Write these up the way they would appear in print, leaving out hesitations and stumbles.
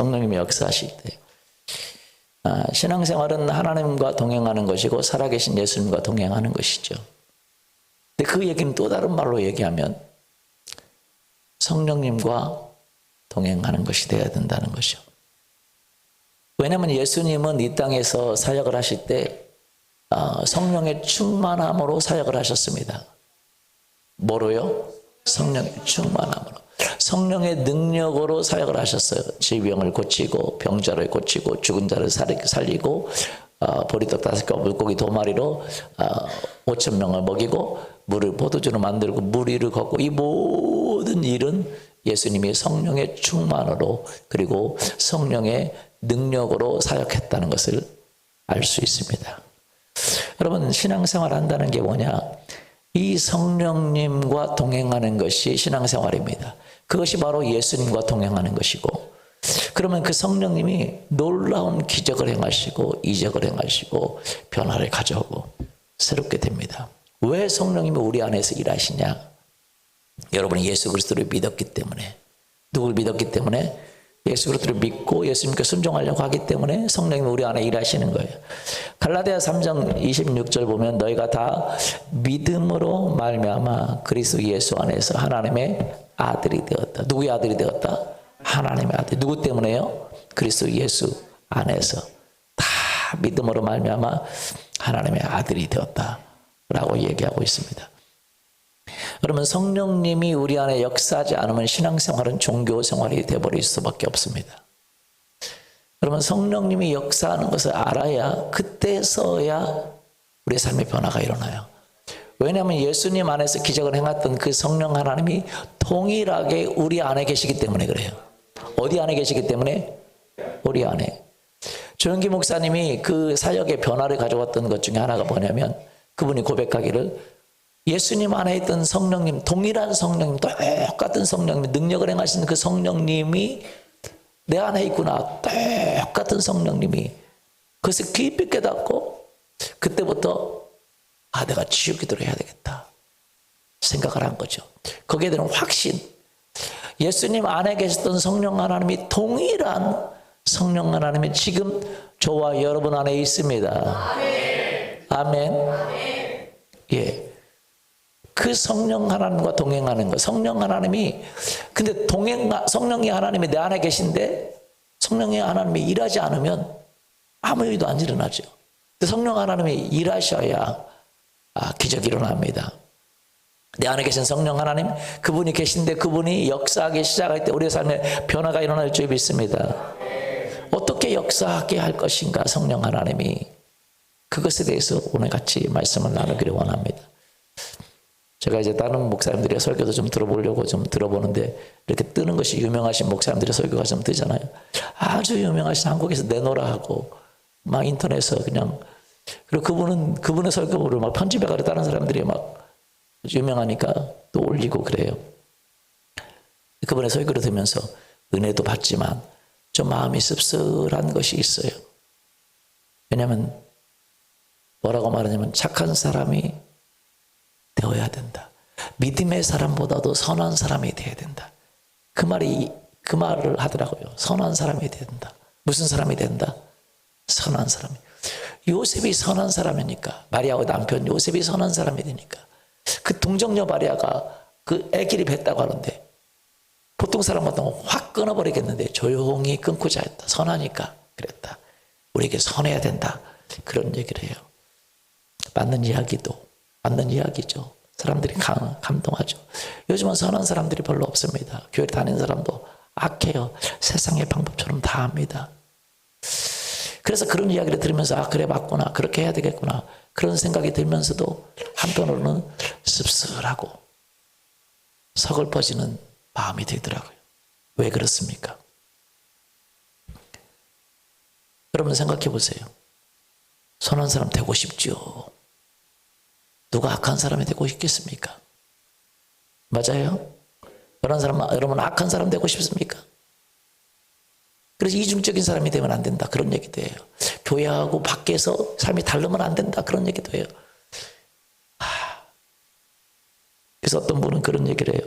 성령님이 역사하실 때. 신앙생활은 하나님과 동행하는 것이고 살아계신 예수님과 동행하는 것이죠. 근데 그 얘기는 또 다른 말로 얘기하면 성령님과 동행하는 것이 되어야 된다는 것이죠. 왜냐하면 예수님은 이 땅에서 사역을 하실 때 성령의 충만함으로 사역을 하셨습니다. 뭐로요? 성령의 충만함으로. 성령의 능력으로 사역을 하셨어요. 질병을 고치고 병자를 고치고 죽은 자를 살리고 보리떡 5개 물고기 2마리로 5,000명을 먹이고 물을 포도주로 만들고 물 위를 걷고 이 모든 일은 예수님이 성령의 충만으로 그리고 성령의 능력으로 사역했다는 것을 알 수 있습니다. 여러분 신앙생활 한다는 게 뭐냐? 이 성령님과 동행하는 것이 신앙생활입니다. 그것이 바로 예수님과 동행하는 것이고 그러면 그 성령님이 놀라운 기적을 행하시고 이적을 행하시고 변화를 가져오고 새롭게 됩니다. 왜 성령님이 우리 안에서 일하시냐? 여러분이 예수 그리스도를 믿었기 때문에 누굴 믿었기 때문에 예수 그리스도를 믿고 예수님께 순종하려고 하기 때문에 성령님이 우리 안에 일하시는 거예요. 갈라디아 3장 26절 보면 너희가 다 믿음으로 말미암아 그리스도 예수 안에서 하나님의 아들이 되었다. 누구의 아들이 되었다? 하나님의 아들. 누구 때문에요? 그리스도 예수 안에서 다 믿음으로 말미암아 하나님의 아들이 되었다라고 얘기하고 있습니다. 그러면 성령님이 우리 안에 역사하지 않으면 신앙생활은 종교생활이 되어버릴 수밖에 없습니다. 그러면 성령님이 역사하는 것을 알아야 그때서야 우리의 삶의 변화가 일어나요. 왜냐하면 예수님 안에서 기적을 행했던 그 성령 하나님이 동일하게 우리 안에 계시기 때문에 그래요. 어디 안에 계시기 때문에? 우리 안에. 조영기 목사님이 그 사역의 변화를 가져왔던 것 중에 하나가 뭐냐면 그분이 고백하기를 예수님 안에 있던 성령님, 동일한 성령님, 똑같은 성령님, 능력을 행하시는 그 성령님이 내 안에 있구나. 똑같은 성령님이. 그것을 깊이 깨닫고 그때부터 내가 지옥 기도를 해야 되겠다 생각을 한 거죠. 거기에 대한 확신. 예수님 안에 계셨던 성령 하나님이 동일한 성령 하나님이 지금 저와 여러분 안에 있습니다. 아멘. 예. 그 성령 하나님과 동행하는 거. 성령 하나님이 근데 성령이 하나님이 내 안에 계신데 성령의 하나님이 일하지 않으면 아무 일도 안 일어나죠. 성령 하나님이 일하셔야 기적이 일어납니다. 내 안에 계신 성령 하나님 그분이 계신데 그분이 역사하기 시작할 때 우리의 삶에 변화가 일어날 줄 믿습니다. 어떻게 역사하게 할 것인가 성령 하나님이 그것에 대해서 오늘 같이 말씀을 나누기를 원합니다. 제가 이제 다른 목사님들의 설교도 좀 들어보려고 좀 들어보는데 이렇게 뜨는 것이 유명하신 목사님들의 설교가 좀 뜨잖아요. 아주 유명하신 한국에서 내노라 하고 막 인터넷에서 그냥 그리고 그분의 설교를 막 편집해가지고 다른 사람들이 막 유명하니까 또 올리고 그래요. 그분의 설교를 들으면서 은혜도 받지만 좀 마음이 씁쓸한 것이 있어요. 왜냐하면 뭐라고 말하냐면 착한 사람이 되어야 된다. 믿음의 사람보다도 선한 사람이 되어야 된다. 그 말을 하더라고요. 선한 사람이 되어야 된다. 무슨 사람이 된다? 선한 사람이. 요셉이 선한 사람이니까 마리아와 남편 요셉이 선한 사람이 되니까 그 동정녀 마리아가 그 아기를 뱄다고 하는데 보통 사람 같으면 확 끊어버리겠는데 조용히 끊고자 했다. 선하니까 그랬다. 우리에게 선해야 된다. 그런 얘기를 해요. 맞는 이야기죠. 사람들이 감동하죠. 요즘은 선한 사람들이 별로 없습니다. 교회 다니는 사람도 악해요. 세상의 방법처럼 다 합니다. 그래서 그런 이야기를 들으면서 그래 맞구나. 그렇게 해야 되겠구나. 그런 생각이 들면서도 한편으로는 씁쓸하고 서글퍼지는 마음이 들더라고요. 왜 그렇습니까? 여러분 생각해 보세요. 선한 사람 되고 싶죠. 누가 악한 사람이 되고 싶겠습니까? 맞아요? 여러분 악한 사람 되고 싶습니까? 그래서 이중적인 사람이 되면 안 된다. 그런 얘기도 해요. 교회하고 밖에서 삶이 다르면 안 된다. 그런 얘기도 해요. 그래서 어떤 분은 그런 얘기를 해요.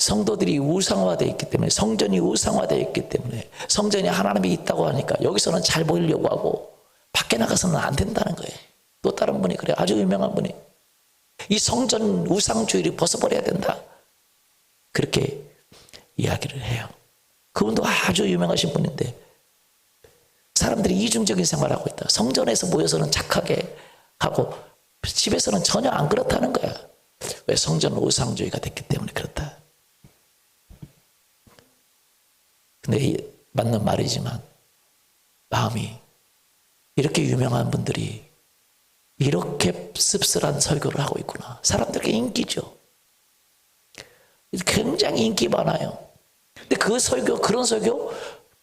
성도들이 우상화되어 있기 때문에, 성전이 우상화되어 있기 때문에, 성전이 하나님이 있다고 하니까 여기서는 잘 보이려고 하고 밖에 나가서는 안 된다는 거예요. 또 다른 분이 그래요. 아주 유명한 분이 이 성전 우상주의를 벗어버려야 된다, 그렇게 이야기를 해요. 그분도 아주 유명하신 분인데 사람들이 이중적인 생활을 하고 있다. 성전에서 모여서는 착하게 하고 집에서는 전혀 안 그렇다는 거야. 왜? 성전은 우상주의가 됐기 때문에 그렇다. 근데 맞는 말이지만 마음이, 이렇게 유명한 분들이 이렇게 씁쓸한 설교를 하고 있구나. 사람들에게 인기죠. 굉장히 인기 많아요. 근데 그 설교, 그런 설교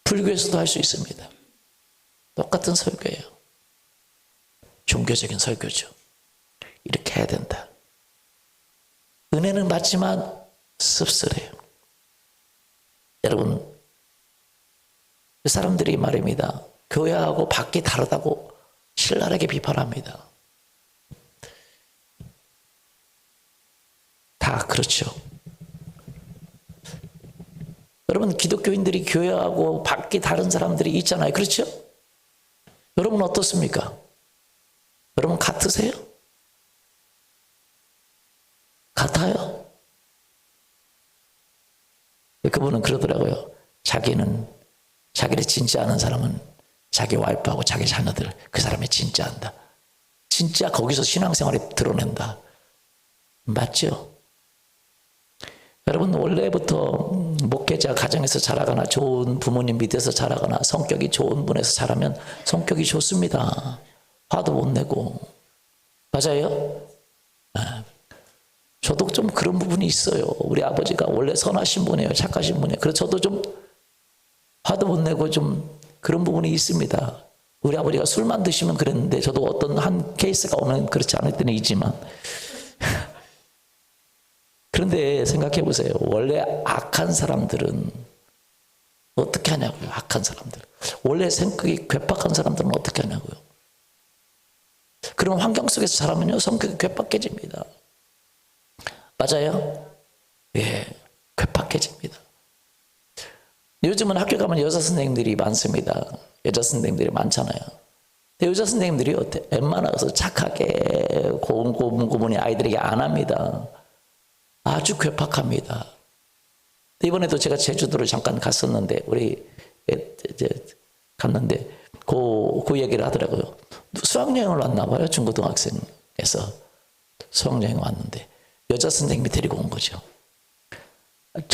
불교에서도 할 수 있습니다. 똑같은 설교예요. 종교적인 설교죠. 이렇게 해야 된다. 은혜는 받지만 씁쓸해요. 여러분, 사람들이 말입니다. 교회하고 밖이 다르다고 신랄하게 비판합니다. 다 그렇죠. 여러분, 기독교인들이 교회하고 밖이 다른 사람들이 있잖아요. 그렇죠? 여러분 어떻습니까? 여러분 같으세요? 같아요? 그분은 그러더라고요. 자기를 진짜 아는 사람은 자기 와이프하고 자기 자녀들, 그 사람이 진짜 안다. 진짜 거기서 신앙생활에 드러낸다. 맞죠? 여러분, 원래부터 목회자 가정에서 자라거나 좋은 부모님 밑에서 자라거나 성격이 좋은 분에서 자라면 성격이 좋습니다. 화도 못 내고. 맞아요? 저도 좀 그런 부분이 있어요. 우리 아버지가 원래 선하신 분이에요. 착하신 분이에요. 그래서 저도 좀 화도 못 내고 좀 그런 부분이 있습니다. 우리 아버지가 술만 드시면 그랬는데 저도 어떤 한 케이스가 오면 그렇지 않을 때는 있지만 그런데 생각해 보세요. 원래 악한 사람들은 어떻게 하냐고요. 악한 사람들. 원래 성격이 괴팍한 사람들은 어떻게 하냐고요. 그런 환경 속에서 자라면요, 성격이 괴팍해집니다. 맞아요? 예, 괴팍해집니다. 요즘은 학교 가면 여자 선생님들이 많습니다. 여자 선생님들이 많잖아요. 근데 여자 선생님들이 어때? 웬만해서 착하게 고분고분이 아이들에게 안 합니다. 아주 괴팍합니다. 이번에도 제가 제주도를 잠깐 갔었는데, 우리 이제 갔는데 그 얘기를 하더라고요. 수학여행을 왔나 봐요. 중고등학생에서 수학여행 왔는데 여자 선생님이 데리고 온 거죠.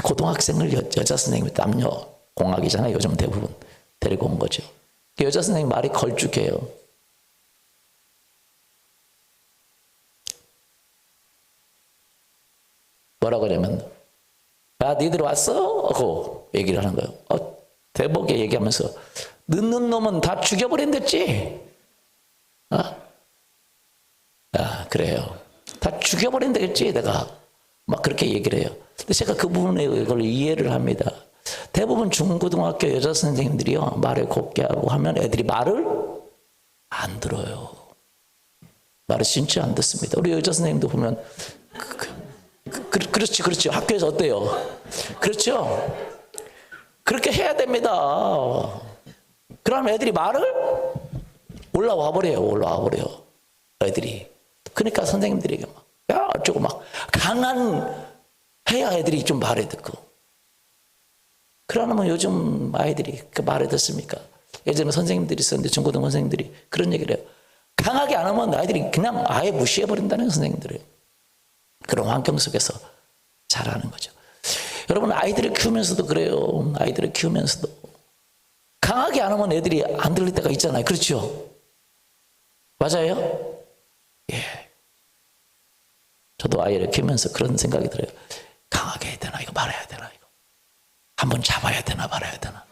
고등학생을 여자 선생님이 남녀 공학이잖아요. 요즘 대부분 데리고 온 거죠. 여자 선생님 말이 걸쭉해요. 뭐라고 하냐면, 야, 니들 왔어? 하고 얘기를 하는 거예요. 대복에 얘기하면서, 늦는 놈은 다 죽여버린댔지? 그래요. 다 죽여버린댔지, 내가. 막 그렇게 얘기를 해요. 근데 제가 그 부분에 이걸 이해를 합니다. 대부분 중고등학교 여자 선생님들이요, 말을 곱게 하고 하면 애들이 말을 안 들어요. 말을 진짜 안 듣습니다. 우리 여자 선생님도 보면, 그렇죠. 학교에서 어때요? 그렇죠? 그렇게 해야 됩니다. 그러면 애들이 말을 올라와 버려요. 애들이. 그러니까 선생님들에게 막, 야, 어쩌고 막, 해야 애들이 좀 말을 듣고. 그러면 요즘 아이들이 그 말을 듣습니까? 예전에 선생님들이 있었는데, 중고등 선생님들이 그런 얘기를 해요. 강하게 안 하면 아이들이 그냥 아예 무시해버린다는 선생님들이에요. 그런 환경 속에서 자라는 거죠. 여러분, 아이들을 키우면서도 그래요. 아이들을 키우면서도 강하게 안 하면 애들이 안 들릴 때가 있잖아요. 그렇죠? 맞아요? 예. 저도 아이를 키우면서 그런 생각이 들어요. 강하게 해야 되나? 이거 말해야 되나? 이거 한번 잡아야 되나? 말아야 되나?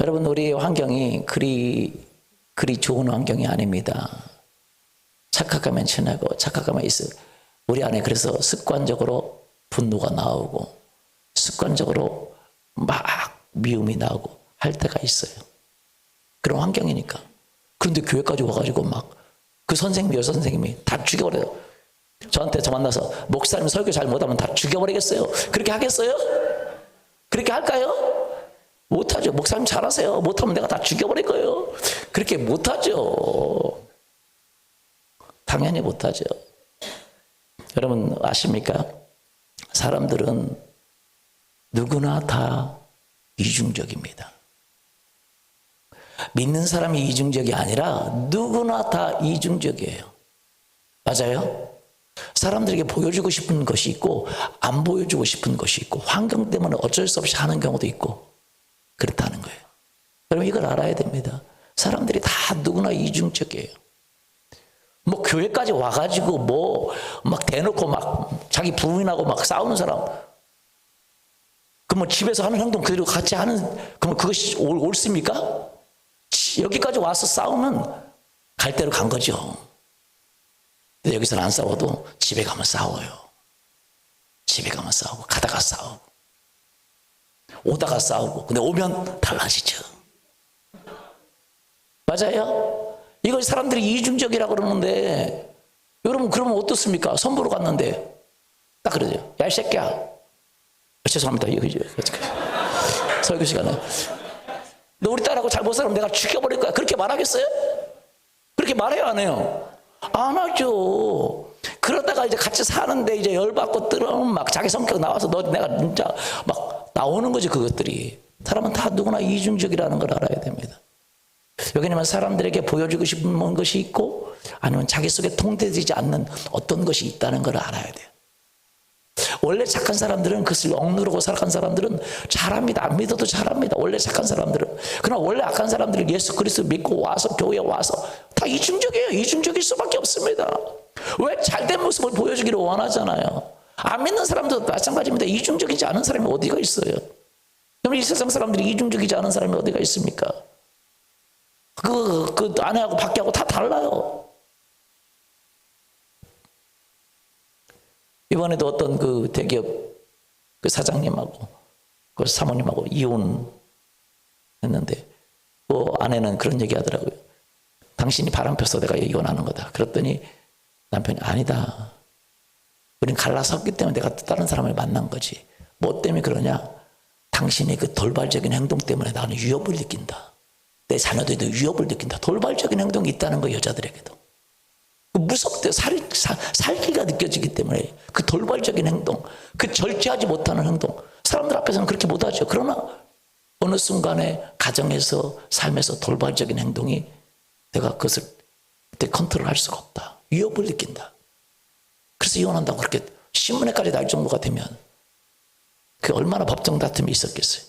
여러분, 우리 환경이 그리 좋은 환경이 아닙니다. 착각하면 친하고 착각하면 있어요. 우리 안에 그래서 습관적으로 분노가 나오고 습관적으로 막 미움이 나오고 할 때가 있어요. 그런 환경이니까. 그런데 교회까지 와가지고 막 그 선생님, 여선생님이 다 죽여버려요. 저한테 저 만나서 목사님 설교 잘 못하면 다 죽여버리겠어요. 그렇게 하겠어요? 그렇게 할까요? 못하죠. 목사님 잘하세요. 못하면 내가 다 죽여버릴 거예요. 그렇게 못하죠. 당연히 못하죠. 여러분 아십니까? 사람들은 누구나 다 이중적입니다. 믿는 사람이 이중적이 아니라 누구나 다 이중적이에요. 맞아요? 사람들에게 보여주고 싶은 것이 있고 안 보여주고 싶은 것이 있고 환경 때문에 어쩔 수 없이 하는 경우도 있고 그렇다는 거예요. 여러분 이걸 알아야 됩니다. 사람들이 다 누구나 이중적이에요. 뭐 교회까지 와가지고 뭐 막 대놓고 막 자기 부인하고 막 싸우는 사람, 그러면 집에서 하는 행동 그대로 같이 하는, 그러면 그것이 옳습니까? 여기까지 와서 싸우면 갈 대로 간 거죠. 근데 여기서는 안 싸워도 집에 가면 싸워요. 집에 가면 싸우고 가다가 싸우고 오다가 싸우고, 근데 오면 달라지죠. 맞아요? 이걸 사람들이 이중적이라고 그러는데, 여러분 그러면 어떻습니까? 선보러 갔는데 딱 그러죠. 야 이 새끼야, 죄송합니다. 이거 설교 시간에 너 우리 딸하고 잘못 살면 내가 죽여버릴 거야. 그렇게 말하겠어요? 그렇게 말해요, 안 해요? 안 하죠. 그러다가 이제 같이 사는데 이제 열받고 뜨러면 막 자기 성격 나와서 너 내가 진짜 막 나오는 거지. 그것들이. 사람은 다 누구나 이중적이라는 걸 알아야 됩니다. 여기는 사람들에게 보여주고 싶은 것이 있고 아니면 자기 속에 통제되지 않는 어떤 것이 있다는 걸 알아야 돼요. 원래 착한 사람들은 그것을 억누르고 살아간 사람들은 잘합니다. 안 믿어도 잘합니다. 원래 착한 사람들은. 그러나 원래 악한 사람들은 예수 그리스도 믿고 와서 교회에 와서 다 이중적이에요. 이중적일 수밖에 없습니다. 왜? 잘된 모습을 보여주기를 원하잖아요. 안 믿는 사람도 마찬가지입니다. 이중적이지 않은 사람이 어디가 있어요? 그럼 이 세상 사람들이 이중적이지 않은 사람이 어디가 있습니까? 그 안에하고 밖에하고 다 달라요. 이번에도 어떤 그 대기업 그 사장님하고 그 사모님하고 이혼했는데 그 아내는 그런 얘기 하더라고요. 당신이 바람 펴서 내가 이혼하는 거다. 그랬더니 남편이 아니다. 우린 갈라섰기 때문에 내가 다른 사람을 만난 거지. 뭐 때문에 그러냐? 당신의 그 돌발적인 행동 때문에 나는 위협을 느낀다. 내 자녀들도 위협을 느낀다. 돌발적인 행동이 있다는 거, 여자들에게도. 무섭대. 살기가 느껴지기 때문에 그 돌발적인 행동, 그 절제하지 못하는 행동, 사람들 앞에서는 그렇게 못하죠. 그러나 어느 순간에 가정에서 삶에서 돌발적인 행동이 내가 그것을 그때 컨트롤할 수가 없다. 위협을 느낀다. 그래서 이혼한다고 그렇게 신문에까지 날 정도가 되면 그 얼마나 법정 다툼이 있었겠어요.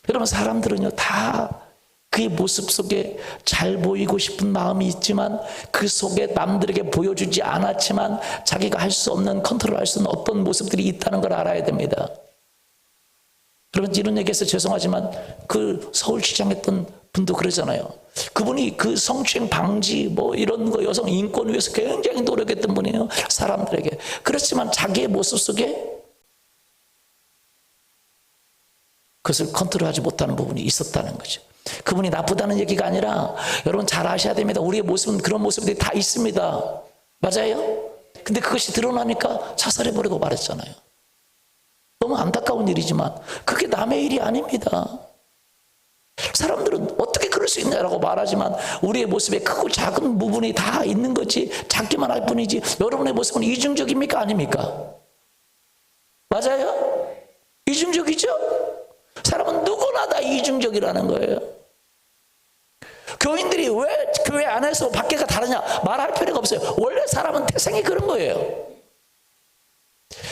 여러분 사람들은요 다 그의 모습 속에 잘 보이고 싶은 마음이 있지만 그 속에 남들에게 보여주지 않았지만 자기가 할 수 없는, 컨트롤할 수 없는 어떤 모습들이 있다는 걸 알아야 됩니다. 여러분 이런 얘기해서 죄송하지만 그 서울시장 했던 분도 그러잖아요. 그분이 그 성추행 방지 뭐 이런 거 여성 인권 위해서 굉장히 노력했던 분이에요. 사람들에게. 그렇지만 자기의 모습 속에 그것을 컨트롤하지 못하는 부분이 있었다는 거죠. 그분이 나쁘다는 얘기가 아니라 여러분 잘 아셔야 됩니다. 우리의 모습은 그런 모습들이 다 있습니다. 맞아요? 근데 그것이 드러나니까 자살해버리고 말했잖아요. 너무 안타까운 일이지만 그게 남의 일이 아닙니다. 사람들은 어떻게 그럴 수 있냐라고 말하지만 우리의 모습에 크고 작은 부분이 다 있는 거지, 작기만 할 뿐이지. 여러분의 모습은 이중적입니까? 아닙니까? 맞아요? 이중적이죠? 사람은 누구나 다 이중적이라는 거예요. 교인들이 왜 교회 안에서 밖에가 다르냐 말할 필요가 없어요. 원래 사람은 태생이 그런 거예요.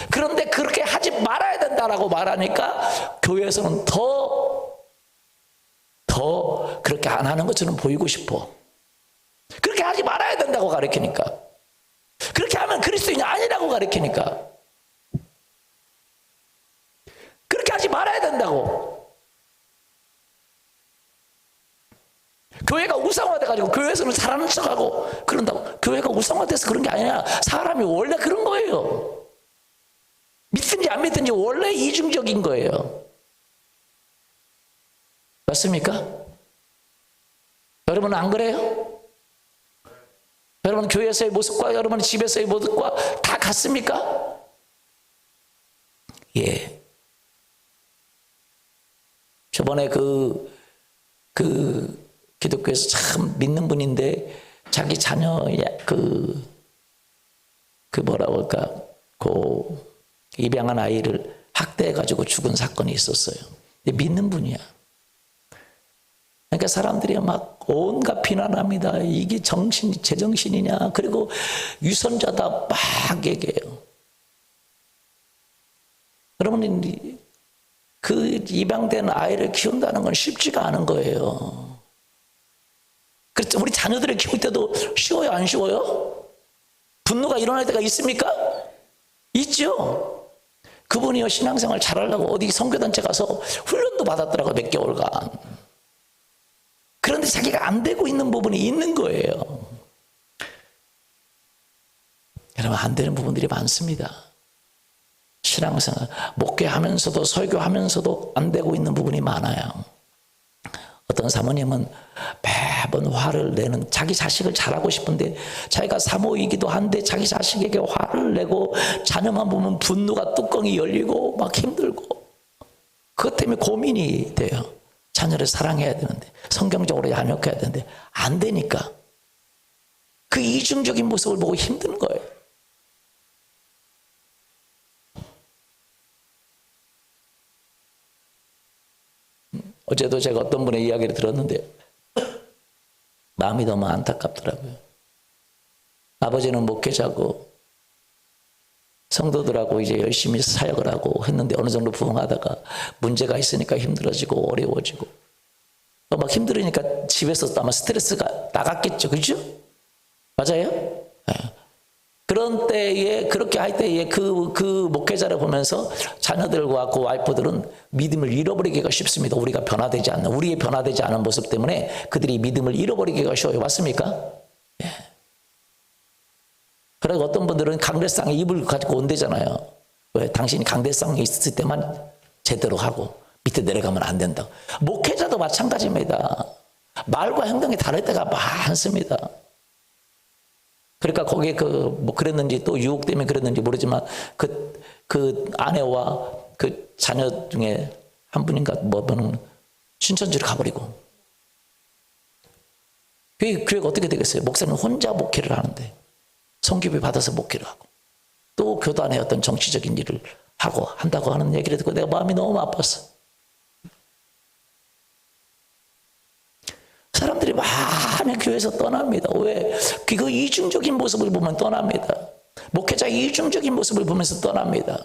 그런데 그렇게 하지 말아야 된다라고 말하니까 교회에서는 더 그렇게 안 하는 것처럼 보이고 싶어. 그렇게 하지 말아야 된다고 가르치니까, 그렇게 하면 그리스도인이 아니라고 가르치니까, 그렇게 하지 말아야 된다고. 교회가 우상화돼가지고 교회에서는 잘하는 척하고 그런다고. 교회가 우상화돼서 그런 게 아니라 사람이 원래 그런 거예요. 믿든지 안 믿든지 원래 이중적인 거예요. 맞습니까? 여러분은 안 그래요? 여러분 교회에서의 모습과 여러분 집에서의 모습과 다 같습니까? 예. 저번에 그 기독교에서 참 믿는 분인데 자기 자녀 뭐라고 할까 입양한 아이를 학대해가지고 죽은 사건이 있었어요. 믿는 분이야. 그러니까 사람들이 막 온갖 비난합니다. 이게 제정신이냐. 그리고 유선자다 막 얘기해요. 여러분, 그 입양된 아이를 키운다는 건 쉽지가 않은 거예요. 그렇죠. 우리 자녀들을 키울 때도 쉬워요, 안 쉬워요? 분노가 일어날 때가 있습니까? 있죠. 그분이요, 신앙생활 잘하려고 어디 선교단체 가서 훈련도 받았더라고요, 몇 개월간. 그런데 자기가 안 되고 있는 부분이 있는 거예요. 여러분, 안 되는 부분들이 많습니다. 신앙생활, 목회하면서도 설교하면서도 안 되고 있는 부분이 많아요. 어떤 사모님은 매번 화를 내는, 자기 자식을 잘하고 싶은데 자기가 사모이기도 한데 자기 자식에게 화를 내고 자녀만 보면 분노가 뚜껑이 열리고 막 힘들고, 그것 때문에 고민이 돼요. 자녀를 사랑해야 되는데, 성경적으로 양육해야 되는데 안 되니까 그 이중적인 모습을 보고 힘든 거예요. 어제도 제가 어떤 분의 이야기를 들었는데 마음이 너무 안타깝더라고요. 아버지는 목회자고 성도들하고 이제 열심히 사역을 하고 했는데 어느 정도 부흥하다가 문제가 있으니까 힘들어지고 어려워지고 또 막 힘들으니까 집에서 아마 스트레스가 나갔겠죠. 그죠? 맞아요? 네. 그런 때에, 그렇게 할 때에 그 목회자를 보면서 자녀들과 그 와이프들은 믿음을 잃어버리기가 쉽습니다. 우리의 변화되지 않은 모습 때문에 그들이 믿음을 잃어버리기가 쉬워요. 맞습니까? 예. 그리고 어떤 분들은 강대상에 입을 가지고 온대잖아요. 왜? 당신이 강대상에 있을 때만 제대로 하고 밑에 내려가면 안 된다. 목회자도 마찬가지입니다. 말과 행동이 다를 때가 많습니다. 그러니까 거기에 뭐 그랬는지 또 유혹 때문에 그랬는지 모르지만 그 아내와 그 자녀 중에 한 분인가 뭐는 신천지로 가버리고, 교회가 어떻게 되겠어요? 목사님 혼자 목회를 하는데 성교비 받아서 목회를 하고 또 교단의 어떤 정치적인 일을 한다고 하는 얘기를 듣고 내가 마음이 너무 아팠어. 사람들이 많이 교회에서 떠납니다. 왜? 그 이중적인 모습을 보면 떠납니다. 목회자의 이중적인 모습을 보면서 떠납니다.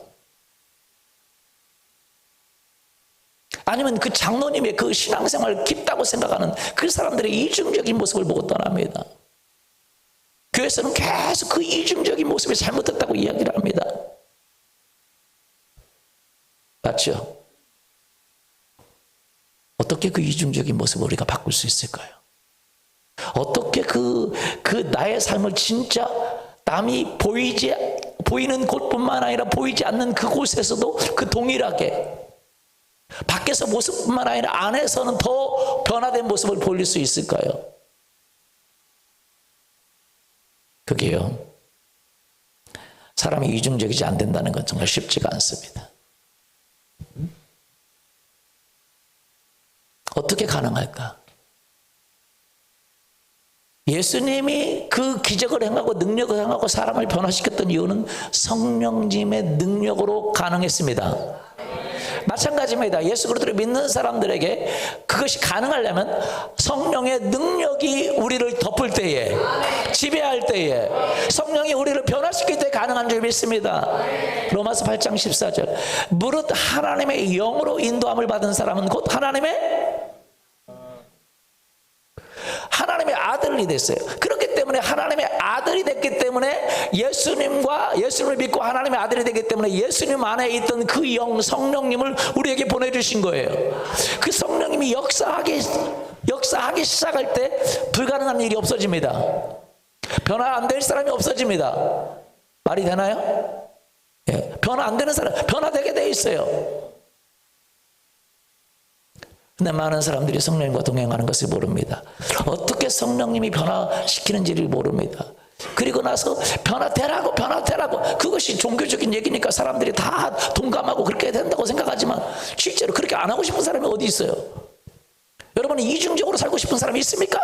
아니면 그 장로님의 그 신앙생활 깊다고 생각하는 그 사람들의 이중적인 모습을 보고 떠납니다. 교회에서는 계속 그 이중적인 모습이 잘못됐다고 이야기를 합니다. 맞죠? 어떻게 그 이중적인 모습을 우리가 바꿀 수 있을까요? 어떻게 그 나의 삶을 진짜 남이 보이는 곳뿐만 아니라 보이지 않는 그곳에서도 그 동일하게 밖에서 모습뿐만 아니라 안에서는 더 변화된 모습을 보일 수 있을까요? 그게요, 사람이 이중적이지 안 된다는 건 정말 쉽지가 않습니다. 어떻게 가능할까? 예수님이 그 기적을 행하고 능력을 행하고 사람을 변화시켰던 이유는 성령님의 능력으로 가능했습니다. 마찬가지입니다. 예수 그리스도를 믿는 사람들에게 그것이 가능하려면 성령의 능력이 우리를 덮을 때에, 지배할 때에, 성령이 우리를 변화시킬 때 가능한 줄 믿습니다. 로마서 8장 14절, 무릇 하나님의 영으로 인도함을 받은 사람은 곧 하나님의 아들이 됐어요. 그렇기 때문에 하나님의 아들이 됐기 때문에 예수님을 믿고 하나님의 아들이 되기 때문에 예수님 안에 있던 그 영, 성령님을 우리에게 보내주신 거예요. 그 성령님이 역사하기 시작할 때 불가능한 일이 없어집니다. 변화 안 될 사람이 없어집니다. 말이 되나요? 예. 변화 안 되는 사람 변화되게 돼 있어요. 근데 많은 사람들이 성령님과 동행하는 것을 모릅니다. 어떻게 성령님이 변화시키는지를 모릅니다. 그리고 나서 변화되라고 그것이 종교적인 얘기니까 사람들이 다 동감하고 그렇게 해야 된다고 생각하지만 실제로 그렇게 안 하고 싶은 사람이 어디 있어요? 여러분이 이중적으로 살고 싶은 사람이 있습니까?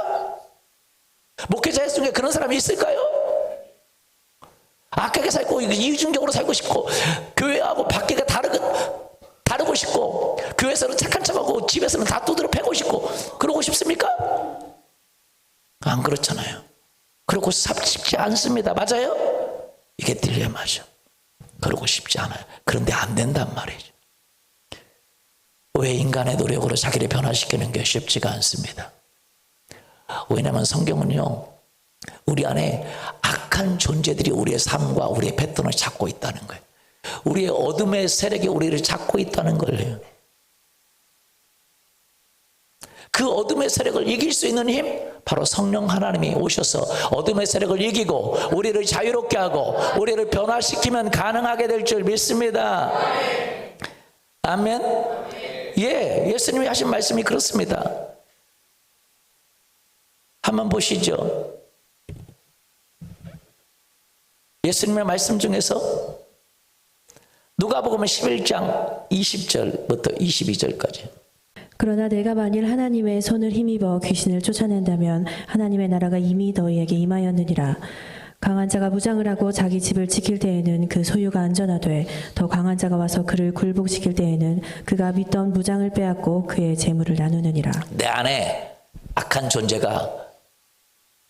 목회자 중에 그런 사람이 있을까요? 악하게 살고 이중적으로 살고 싶고 교회하고 밖에가 다르고 싶고 교회에서는 착한 척하고 집에서는 다 두드려 패고 싶고 그러고 싶습니까? 안 그렇잖아요. 그러고 싶지 않습니다. 맞아요? 이게 딜레마죠. 그러고 싶지 않아요. 그런데 안 된단 말이죠. 왜 인간의 노력으로 자기를 변화시키는 게 쉽지가 않습니다. 왜냐하면 성경은요, 우리 안에 악한 존재들이 우리의 삶과 우리의 패턴을 잡고 있다는 거예요. 우리의 어둠의 세력이 우리를 잡고 있다는 거예요. 그 어둠의 세력을 이길 수 있는 힘, 바로 성령 하나님이 오셔서 어둠의 세력을 이기고 우리를 자유롭게 하고 우리를 변화시키면 가능하게 될 줄 믿습니다. 아멘. 예, 예수님이 하신 말씀이 그렇습니다. 한번 보시죠. 예수님의 말씀 중에서 누가복음 11장 20절부터 22절까지. 그러나 내가 만일 하나님의 손을 힘입어 귀신을 쫓아낸다면 하나님의 나라가 이미 너희에게 임하였느니라. 강한 자가 무장을 하고 자기 집을 지킬 때에는 그 소유가 안전하되 더 강한 자가 와서 그를 굴복시킬 때에는 그가 믿던 무장을 빼앗고 그의 재물을 나누느니라. 내 안에 악한 존재가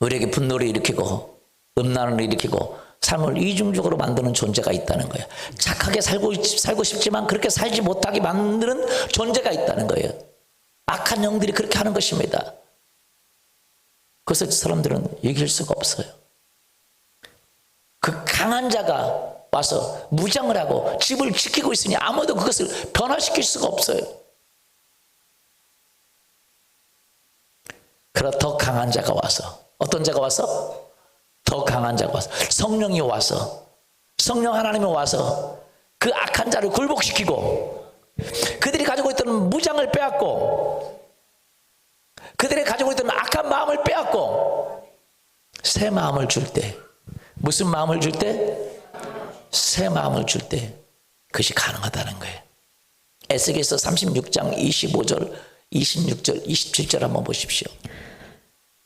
우리에게 분노를 일으키고 음란을 일으키고 삶을 이중적으로 만드는 존재가 있다는 거예요. 착하게 살고 싶지만 그렇게 살지 못하게 만드는 존재가 있다는 거예요. 악한 영들이 그렇게 하는 것입니다. 그래서 사람들은 이길 수가 없어요. 그 강한 자가 와서 무장을 하고 집을 지키고 있으니 아무도 그것을 변화시킬 수가 없어요. 그러나 더 강한 자가 와서, 어떤 자가 와서? 더 강한 자가 와서, 성령이 와서, 성령 하나님이 와서 그 악한 자를 굴복시키고 그들이 가지고 있던 무장을 빼앗고 그들이 가지고 있던 악한 마음을 빼앗고 새 마음을 줄 때, 무슨 마음을 줄 때? 새 마음을 줄 때 그것이 가능하다는 거예요. 에스겔서 36장 25절, 26절, 27절 한번 보십시오.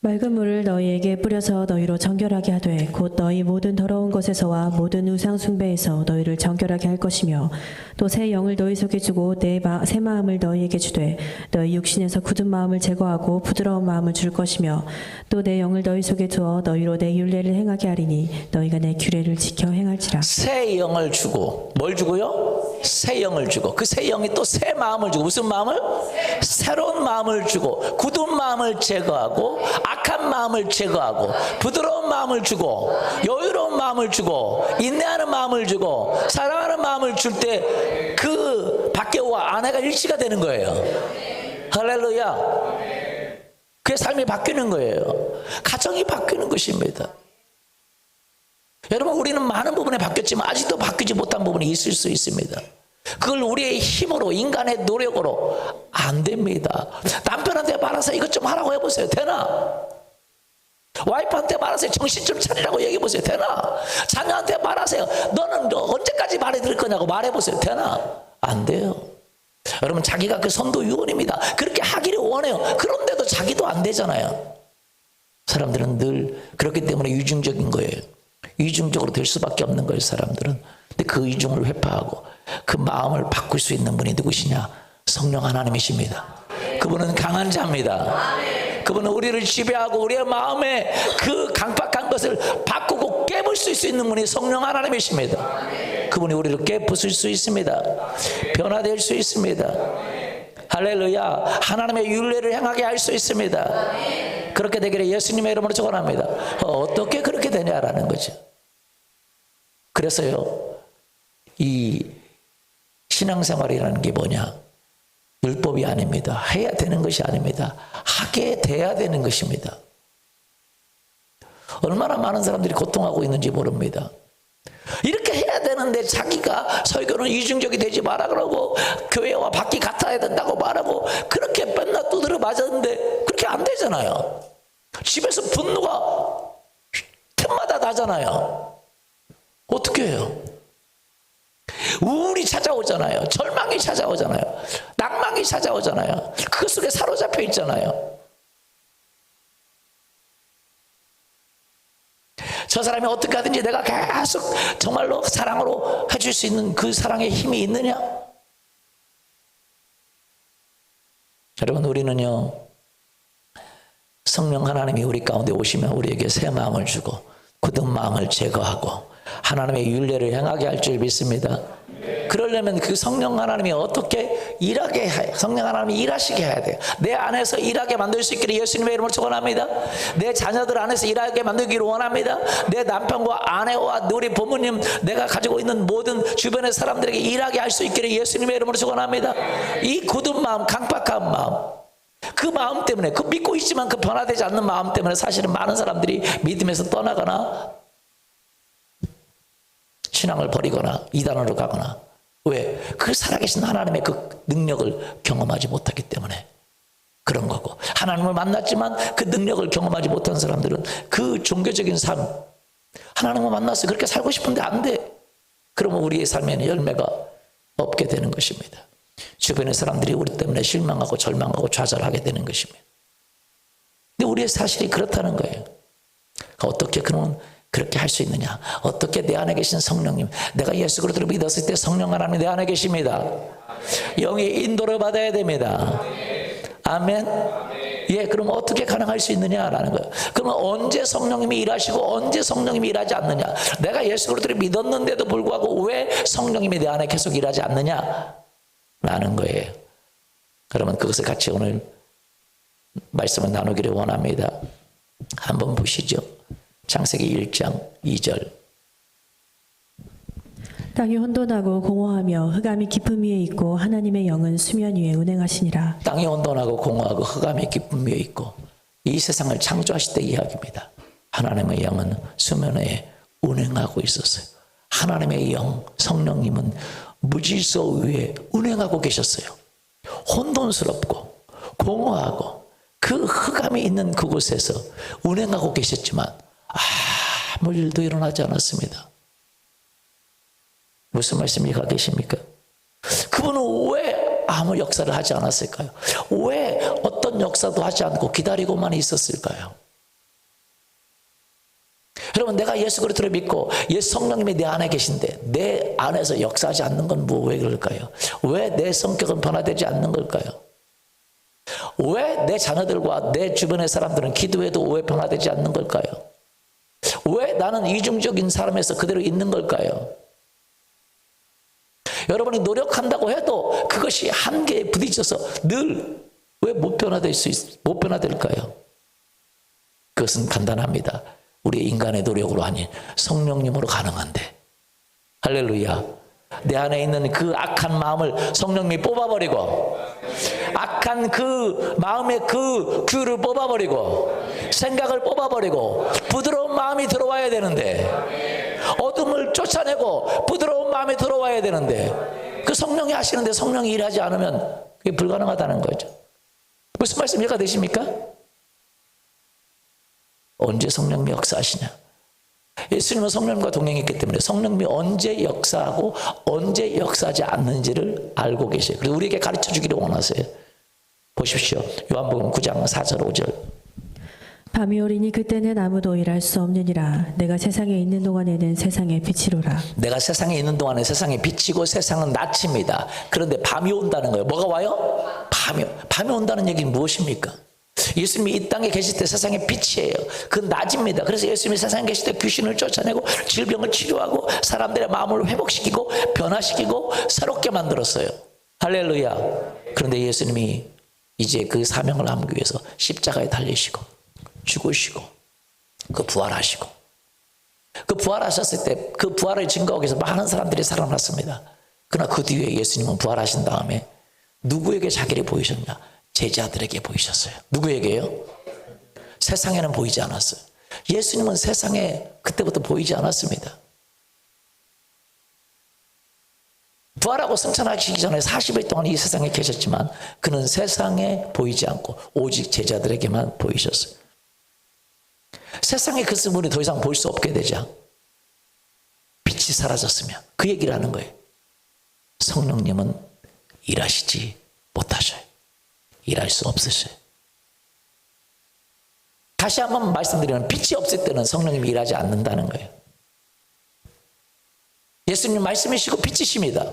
맑은 물을 너희에게 뿌려서 너희로 정결하게 하되 곧 너희 모든 더러운 것에서와 모든 우상 숭배에서 너희를 정결하게 할 것이며 또 새 영을 너희 속에 주고 새 마음을 너희에게 주되 너희 육신에서 굳은 마음을 제거하고 부드러운 마음을 줄 것이며 또 내 영을 너희 속에 두어 너희로 내 율례를 행하게 하리니 너희가 내 규례를 지켜 행할지라. 새 영을 주고 뭘 주고요? 새 영을 주고 그 새 영이 또 새 마음을 주고 무슨 마음을? 새로운 마음을 주고 굳은 마음을 제거하고 악한 마음을 제거하고 부드러운 마음을 주고 여유로운 마음을 주고 인내하는 마음을 주고 사랑하는 마음을 줄 때 그 밖에와 안에가 일치가 되는 거예요. 할렐루야. 그의 삶이 바뀌는 거예요. 가정이 바뀌는 것입니다. 여러분, 우리는 많은 부분에 바뀌었지만 아직도 바뀌지 못한 부분이 있을 수 있습니다. 그걸 우리의 힘으로, 인간의 노력으로 안 됩니다. 남편한테 말아서 이것 좀 하라고 해보세요. 되나? 와이프한테 말하세요. 정신 좀 차리라고 얘기해보세요. 되나? 자녀한테 말하세요. 너는 언제까지 말해 들을 거냐고 말해보세요. 되나? 안 돼요. 여러분, 자기가 그 선도 유언입니다. 그렇게 하기를 원해요. 그런데도 자기도 안 되잖아요. 사람들은 늘 그렇기 때문에 이중적인 거예요. 이중적으로 될 수밖에 없는 거예요, 사람들은. 근데 그 이중을 회파하고 그 마음을 바꿀 수 있는 분이 누구시냐? 성령 하나님이십니다. 그분은 강한 자입니다. 그분은 우리를 지배하고 우리의 마음에 그 강팍한 것을 바꾸고 깨부술 수 있는 분이 성령 하나님이십니다. 그분이 우리를 깨부술 수 있습니다. 변화될 수 있습니다. 할렐루야. 하나님의 율례를 행하게 할 수 있습니다. 그렇게 되기를 예수님의 이름으로 축원합니다. 어떻게 그렇게 되냐라는 거죠. 그래서요, 이 신앙생활이라는 게 뭐냐? 율법이 아닙니다. 해야 되는 것이 아닙니다. 하게 돼야 되는 것입니다. 얼마나 많은 사람들이 고통하고 있는지 모릅니다. 이렇게 해야 되는데 자기가 설교는 이중적이 되지 마라 그러고 교회와 밖이 같아야 된다고 말하고 그렇게 맨날 두드려 맞았는데 그렇게 안 되잖아요. 집에서 분노가 틈마다 나잖아요. 어떻게 해요? 우울이 찾아오잖아요. 절망이 찾아오잖아요. 낭망이 찾아오잖아요. 그 속에 사로잡혀 있잖아요. 저 사람이 어떻게 하든지 내가 계속 정말로 사랑으로 해줄 수 있는 그 사랑의 힘이 있느냐? 여러분, 우리는요, 성령 하나님이 우리 가운데 오시면 우리에게 새 마음을 주고 굳은 마음을 제거하고 하나님의 율례를 행하게 할 줄 믿습니다. 그러려면 그 성령 하나님이 어떻게 일하게 성령 하나님이 일하시게 해야 돼요. 내 안에서 일하게 만들 수 있기를 예수님의 이름으로 축원합니다. 내 자녀들 안에서 일하게 만들기를 원합니다. 내 남편과 아내와 우리 부모님, 내가 가지고 있는 모든 주변의 사람들에게 일하게 할 수 있기를 예수님의 이름으로 축원합니다. 이 굳은 마음, 강팍한 마음, 그 마음 때문에, 그 믿고 있지만 그 변화되지 않는 마음 때문에 사실은 많은 사람들이 믿음에서 떠나거나 신앙을 버리거나 이단으로 가거나. 왜? 그 살아계신 하나님의 그 능력을 경험하지 못하기 때문에 그런 거고, 하나님을 만났지만 그 능력을 경험하지 못한 사람들은 그 종교적인 삶, 하나님을 만났어요. 그렇게 살고 싶은데 안 돼. 그러면 우리의 삶에는 열매가 없게 되는 것입니다. 주변의 사람들이 우리 때문에 실망하고 절망하고 좌절하게 되는 것입니다. 근데 우리의 사실이 그렇다는 거예요. 어떻게 그렇게 할 수 있느냐? 어떻게 내 안에 계신 성령님, 내가 예수 그리스도를 믿었을 때 성령 하나님이 내 안에 계십니다. 영의 인도를 받아야 됩니다. 아멘. 예, 그럼 어떻게 가능할 수 있느냐라는 거예요. 그러면 언제 성령님이 일하시고 언제 성령님이 일하지 않느냐? 내가 예수 그리스도를 믿었는데도 불구하고 왜 성령님이 내 안에 계속 일하지 않느냐라는 거예요. 그러면 그것을 같이 오늘 말씀을 나누기를 원합니다. 한번 보시죠. 창세기 1장 2절. 땅이 혼돈하고 공허하며 흑암이 깊음 위에 있고 하나님의 영은 수면 위에 운행하시니라. 땅이 혼돈하고 공허하고 흑암이 깊음 위에 있고, 이 세상을 창조하실 때 이야기입니다. 하나님의 영은 수면 위에 운행하고 있었어요. 하나님의 영, 성령님은 무질서 위에 운행하고 계셨어요. 혼돈스럽고 공허하고 그 흑암이 있는 그곳에서 운행하고 계셨지만 아무 일도 일어나지 않았습니다. 무슨 말씀이 계십니까? 그분은 왜 아무 역사를 하지 않았을까요? 왜 어떤 역사도 하지 않고 기다리고만 있었을까요? 여러분, 내가 예수 그리스도를 믿고 예수 성령님이 내 안에 계신데 내 안에서 역사하지 않는 건 왜 그럴까요? 왜 내 성격은 변화되지 않는 걸까요? 왜 내 자녀들과 내 주변의 사람들은 기도해도 왜 변화되지 않는 걸까요? 왜 나는 이중적인 사람에서 그대로 있는 걸까요? 여러분이 노력한다고 해도 그것이 한계에 부딪혀서 늘 왜 못 변화될까요? 그것은 간단합니다. 우리 인간의 노력으로 아닌 성령님으로 가능한데. 할렐루야. 내 안에 있는 그 악한 마음을 성령님이 뽑아버리고, 악한 그 마음의 그 귤을 뽑아버리고, 생각을 뽑아버리고 부드러운 마음이 들어와야 되는데, 어둠을 쫓아내고 부드러운 마음이 들어와야 되는데, 그 성령이 하시는데 성령이 일하지 않으면 그게 불가능하다는 거죠. 무슨 말씀 이해가 되십니까? 언제 성령님이 역사하시냐? 예수님은 성령님과 동행했기 때문에 성령님이 언제 역사하고 언제 역사하지 않는지를 알고 계세요. 그래서 우리에게 가르쳐 주기를 원하세요. 보십시오. 요한복음 9장 4절 5절. 밤이 오리니 그때는 아무도 일할 수 없느니라. 내가 세상에 있는 동안에는 세상의 빛이로라. 내가 세상에 있는 동안에 세상에 빛이고 세상은 낮입니다. 그런데 밤이 온다는 거예요. 뭐가 와요? 밤이 온다는 얘기는 무엇입니까? 예수님이 이 땅에 계실 때 세상의 빛이에요. 그 낮입니다. 그래서 예수님이 세상에 계실 때 귀신을 쫓아내고 질병을 치료하고 사람들의 마음을 회복시키고 변화시키고 새롭게 만들었어요. 할렐루야. 그런데 예수님이 이제 그 사명을 함기 위해서 십자가에 달리시고 죽으시고 그 부활하시고, 그 부활하셨을 때 그 부활을 증거하기 위해서 많은 사람들이 살아났습니다. 그러나 그 뒤에 예수님은 부활하신 다음에 누구에게 자기를 보이셨냐? 제자들에게 보이셨어요. 누구에게요? 세상에는 보이지 않았어요. 예수님은 세상에 그때부터 보이지 않았습니다. 부활하고 승천하시기 전에 40일 동안 이 세상에 계셨지만 그는 세상에 보이지 않고 오직 제자들에게만 보이셨어요. 세상에 그 수분이 더 이상 볼 수 없게 되자 빛이 사라졌으면 그 얘기를 하는 거예요. 성령님은 일하시지 못하셔요. 일할 수 없으셔요. 다시 한번 말씀드리면 빛이 없을 때는 성령님이 일하지 않는다는 거예요. 예수님 말씀이시고 빛이십니다.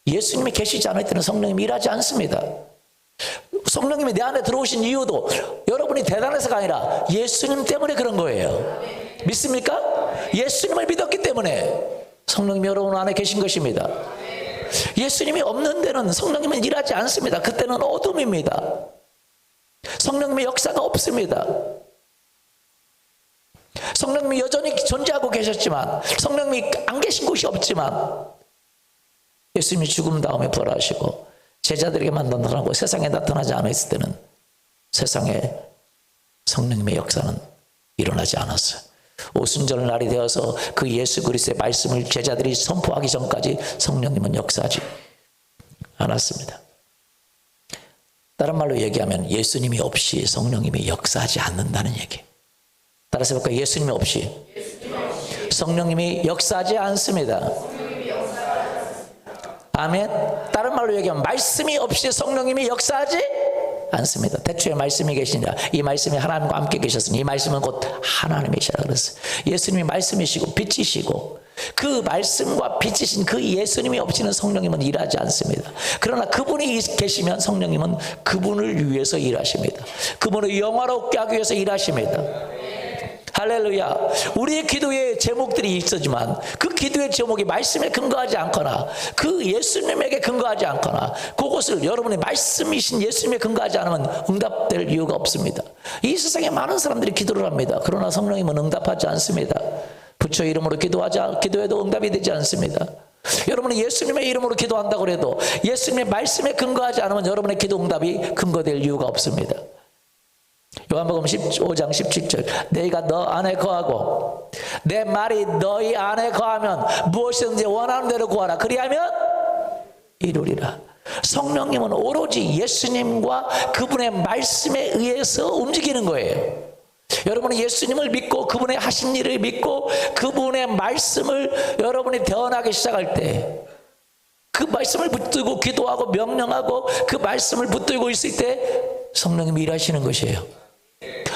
예수님이 계시지 않을 때는 성령님이 일하지 않습니다. 성령님이 내 안에 들어오신 이유도 여러분이 대단해서가 아니라 예수님 때문에 그런 거예요. 믿습니까? 예수님을 믿었기 때문에 성령님이 여러분 안에 계신 것입니다. 예수님이 없는 데는 성령님은 일하지 않습니다. 그때는 어둠입니다. 성령님의 역사가 없습니다. 성령님이 여전히 존재하고 계셨지만, 성령님이 안 계신 곳이 없지만, 예수님이 죽음 다음에 부활하시고 제자들에게만 나타나고 세상에 나타나지 않았을 때는 세상에 성령님의 역사는 일어나지 않았어요. 오순절 날이 되어서 그 예수 그리스도의 말씀을 제자들이 선포하기 전까지 성령님은 역사하지 않았습니다. 다른 말로 얘기하면 예수님이 없이 성령님이 역사하지 않는다는 얘기예요. 따라서 볼까요? 예수님이 없이 성령님이 역사하지 않습니다. 아멘. 다른 말로 얘기하면 말씀이 없이 성령님이 역사하지 않습니다. 태초에 말씀이 계시니라. 이 말씀이 하나님과 함께 계셨으니 이 말씀은 곧 하나님이시라 그랬어요. 예수님이 말씀이시고 빛이시고 그 말씀과 빛이신 그 예수님이 없이는 성령님은 일하지 않습니다. 그러나 그분이 계시면 성령님은 그분을 위해서 일하십니다. 그분을 영화롭게 하기 위해서 일하십니다. 할렐루야. 우리의 기도의 제목들이 있었지만 그 기도의 제목이 말씀에 근거하지 않거나 그 예수님에게 근거하지 않거나 그것을 여러분의 말씀이신 예수님에 근거하지 않으면 응답될 이유가 없습니다. 이 세상에 많은 사람들이 기도를 합니다. 그러나 성령님은 응답하지 않습니다. 부처 이름으로 기도해도 응답이 되지 않습니다. 여러분이 예수님의 이름으로 기도한다고 해도 예수님의 말씀에 근거하지 않으면 여러분의 기도 응답이 근거될 이유가 없습니다. 요한복음 15장 17절 너희가 너 안에 거하고 내 말이 너희 안에 거하면 무엇이든지 원하는 대로 구하라. 그리하면 이루리라. 성령님은 오로지 예수님과 그분의 말씀에 의해서 움직이는 거예요. 여러분이 예수님을 믿고 그분의 하신 일을 믿고 그분의 말씀을 여러분이 대언하기 시작할 때 그 말씀을 붙들고 기도하고 명령하고 그 말씀을 붙들고 있을 때 성령님이 일하시는 것이에요.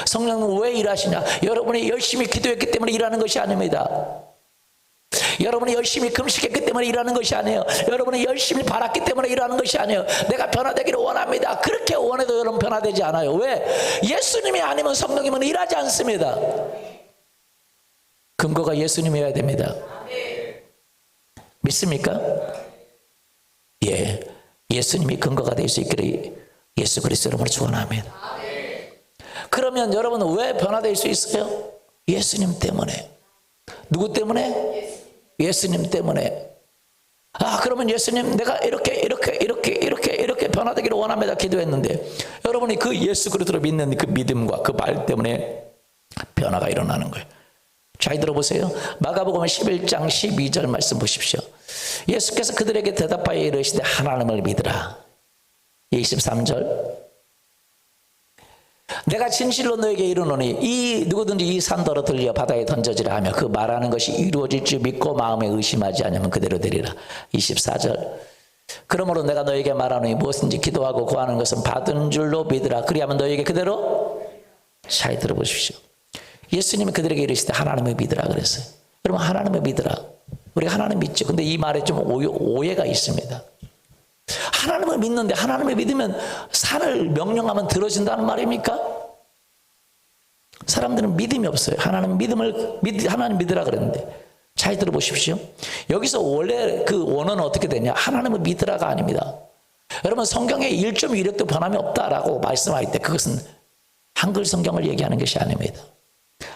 성령은 왜 일하시냐? 여러분이 열심히 기도했기 때문에 일하는 것이 아닙니다. 여러분이 열심히 금식했기 때문에 일하는 것이 아니에요. 여러분이 열심히 바랐기 때문에 일하는 것이 아니에요. 내가 변화되기를 원합니다. 그렇게 원해도 여러분 변화되지 않아요. 왜? 예수님이 아니면 성령님은 일하지 않습니다. 근거가 예수님이어야 됩니다. 믿습니까? 예, 예수님이 근거가 될 수 있기를 예수 그리스도 이름으로 축원합니다. 그러면 여러분은 왜 변화될 수 있어요? 예수님 때문에. 누구 때문에? 예수님 때문에. 아, 그러면 예수님 내가 이렇게 변화되기를 원합니다 기도했는데 여러분이 그 예수 그리스도를 믿는 그 믿음과 그 말 때문에 변화가 일어나는 거예요. 잘 들어보세요. 마가복음 11장 12절 말씀 보십시오. 예수께서 그들에게 대답하여 이르시되 하나님을 믿으라. 23절 내가 진실로 너에게 이르노니 이 누구든지 이 산더러 들려 바다에 던져지라 하며 그 말하는 것이 이루어질 줄 믿고 마음에 의심하지 않으면 그대로 되리라. 24절 그러므로 내가 너에게 말하노니 무엇인지 기도하고 구하는 것은 받은 줄로 믿으라. 그리하면 너에게 그대로. 잘 들어보십시오. 예수님이 그들에게 이르시되 하나님을 믿으라 그랬어요. 여러분 하나님을 믿으라. 우리가 하나님 믿죠. 근데 이 말에 좀 오해가 있습니다. 하나님을 믿는데 하나님을 믿으면 산을 명령하면 들어진다는 말입니까? 사람들은 믿음이 없어요. 하나님 믿으라 그랬는데 잘 들어보십시오. 여기서 원래 그 원어는 어떻게 되냐? 하나님을 믿으라가 아닙니다. 여러분 성경에 1.1획도 변함이 없다라고 말씀할 때 그것은 한글 성경을 얘기하는 것이 아닙니다.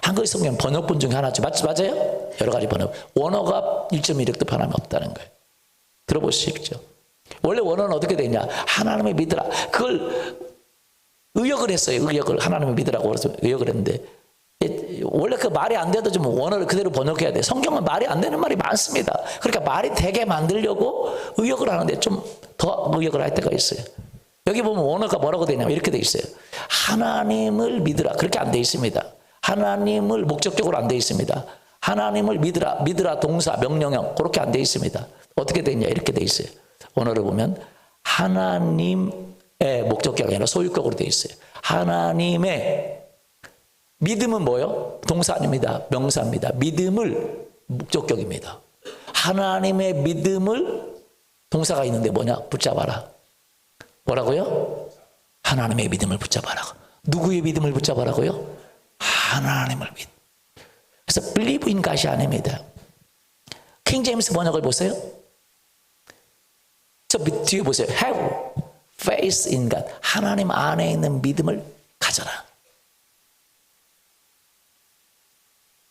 한글 성경 번역본 중에 하나죠. 맞아요? 여러 가지 번역. 원어가 1.1획도 변함이 없다는 거예요. 들어보십시오. 원래 원어는 어떻게 되냐? 하나님을 믿으라. 그걸 의역을 했어요. 의역을 하나님을 믿으라고 그래서 의역을 했는데 원래 그 말이 안 돼도 좀 원어를 그대로 번역해야 돼. 성경은 말이 안 되는 말이 많습니다. 그러니까 말이 되게 만들려고 의역을 하는데 좀 더 의역을 할 때가 있어요. 여기 보면 원어가 뭐라고 되냐면 이렇게 돼 있어요. 하나님을 믿으라. 그렇게 안 돼 있습니다. 하나님을 목적적으로 안 돼 있습니다. 하나님을 믿으라 동사, 명령형 그렇게 안 돼 있습니다. 어떻게 돼 있냐 이렇게 돼 있어요. 원어를 보면 하나님의 목적격이 아니라 소유격으로 돼 있어요. 하나님의 믿음은 뭐요? 동사 아닙니다. 명사입니다. 믿음을 목적격입니다. 하나님의 믿음을 동사가 있는데 뭐냐? 붙잡아라. 뭐라고요? 하나님의 믿음을 붙잡아라. 누구의 믿음을 붙잡아라고요? 하나님을 믿. 그래서 believe in God이 아닙니다. 킹 제임스 번역을 보세요. 저 뒤에 보세요. have faith in God. 하나님 안에 있는 믿음을 가져라.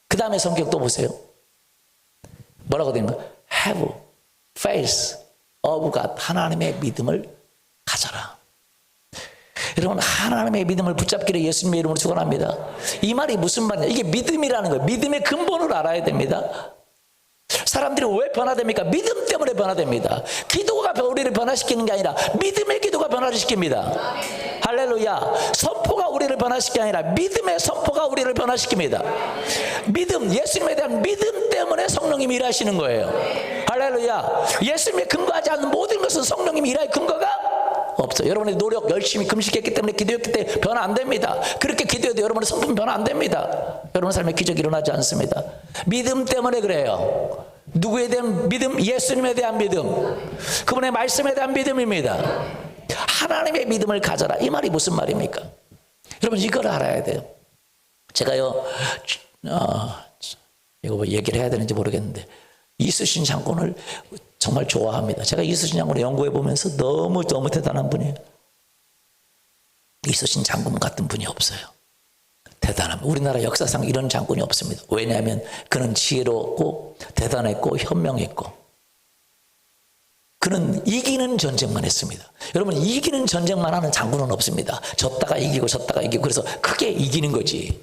그 다음에 성격 또 보세요. 뭐라고 되는 거예요? have faith of God. 하나님의 믿음을 가져라. 여러분, 하나님의 믿음을 붙잡기를 예수님의 이름으로 축원합니다. 이 말이 무슨 말이냐? 이게 믿음이라는 거예요. 믿음의 근본을 알아야 됩니다. 사람들이 왜 변화됩니까? 믿음 때문에 변화됩니다. 기도가 우리를 변화시키는 게 아니라 믿음의 기도가 변화를 시킵니다. 할렐루야. 선포가 우리를 변화시키는 게 아니라 믿음의 선포가 우리를 변화시킵니다. 믿음, 예수님에 대한 믿음 때문에 성령님이 일하시는 거예요. 할렐루야. 예수님에 근거하지 않는 모든 것은 성령님이 일할 근거가 없어요. 여러분의 노력, 열심히 금식했기 때문에 기도했기 때문에 변화 안 됩니다. 그렇게 기도해도 여러분의 성품 변화 안 됩니다. 여러분 삶에 기적이 일어나지 않습니다. 믿음 때문에 그래요. 누구에 대한 믿음? 예수님에 대한 믿음. 그분의 말씀에 대한 믿음입니다. 하나님의 믿음을 가져라. 이 말이 무슨 말입니까? 여러분 이걸 알아야 돼요. 제가요, 이거 뭐 얘기를 해야 되는지 모르겠는데 이순신 장군을 정말 좋아합니다. 제가 이순신 장군을 연구해 보면서 너무 대단한 분이에요. 이순신 장군 같은 분이 없어요. 대단합니다. 우리나라 역사상 이런 장군이 없습니다. 왜냐하면 그는 지혜로웠고 대단했고 현명했고 그는 이기는 전쟁만 했습니다. 여러분 이기는 전쟁만 하는 장군은 없습니다. 졌다가 이기고 그래서 크게 이기는 거지.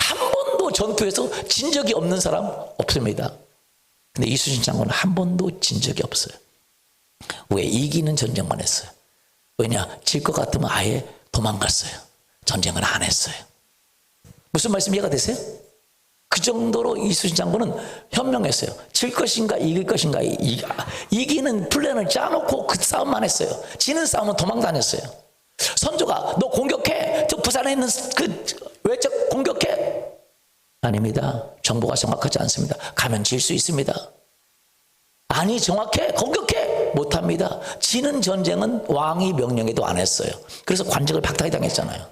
한 번도 전투에서 진 적이 없는 사람 없습니다. 근데 이순신 장군은 한 번도 진 적이 없어요. 왜? 이기는 전쟁만 했어요. 왜냐? 질 것 같으면 아예 도망갔어요. 전쟁을 안 했어요. 무슨 말씀 이해가 되세요? 그 정도로 이순신 장군은 현명했어요. 질 것인가 이길 것인가 이기는 플랜을 짜놓고 그 싸움만 했어요. 지는 싸움은 도망 다녔어요. 선조가 너 공격해. 저 부산에 있는 왜 저 공격해? 아닙니다. 정보가 정확하지 않습니다. 가면 질 수 있습니다. 아니 정확해. 공격해. 못합니다. 지는 전쟁은 왕이 명령해도 안 했어요. 그래서 관직을 박탈이 당했잖아요.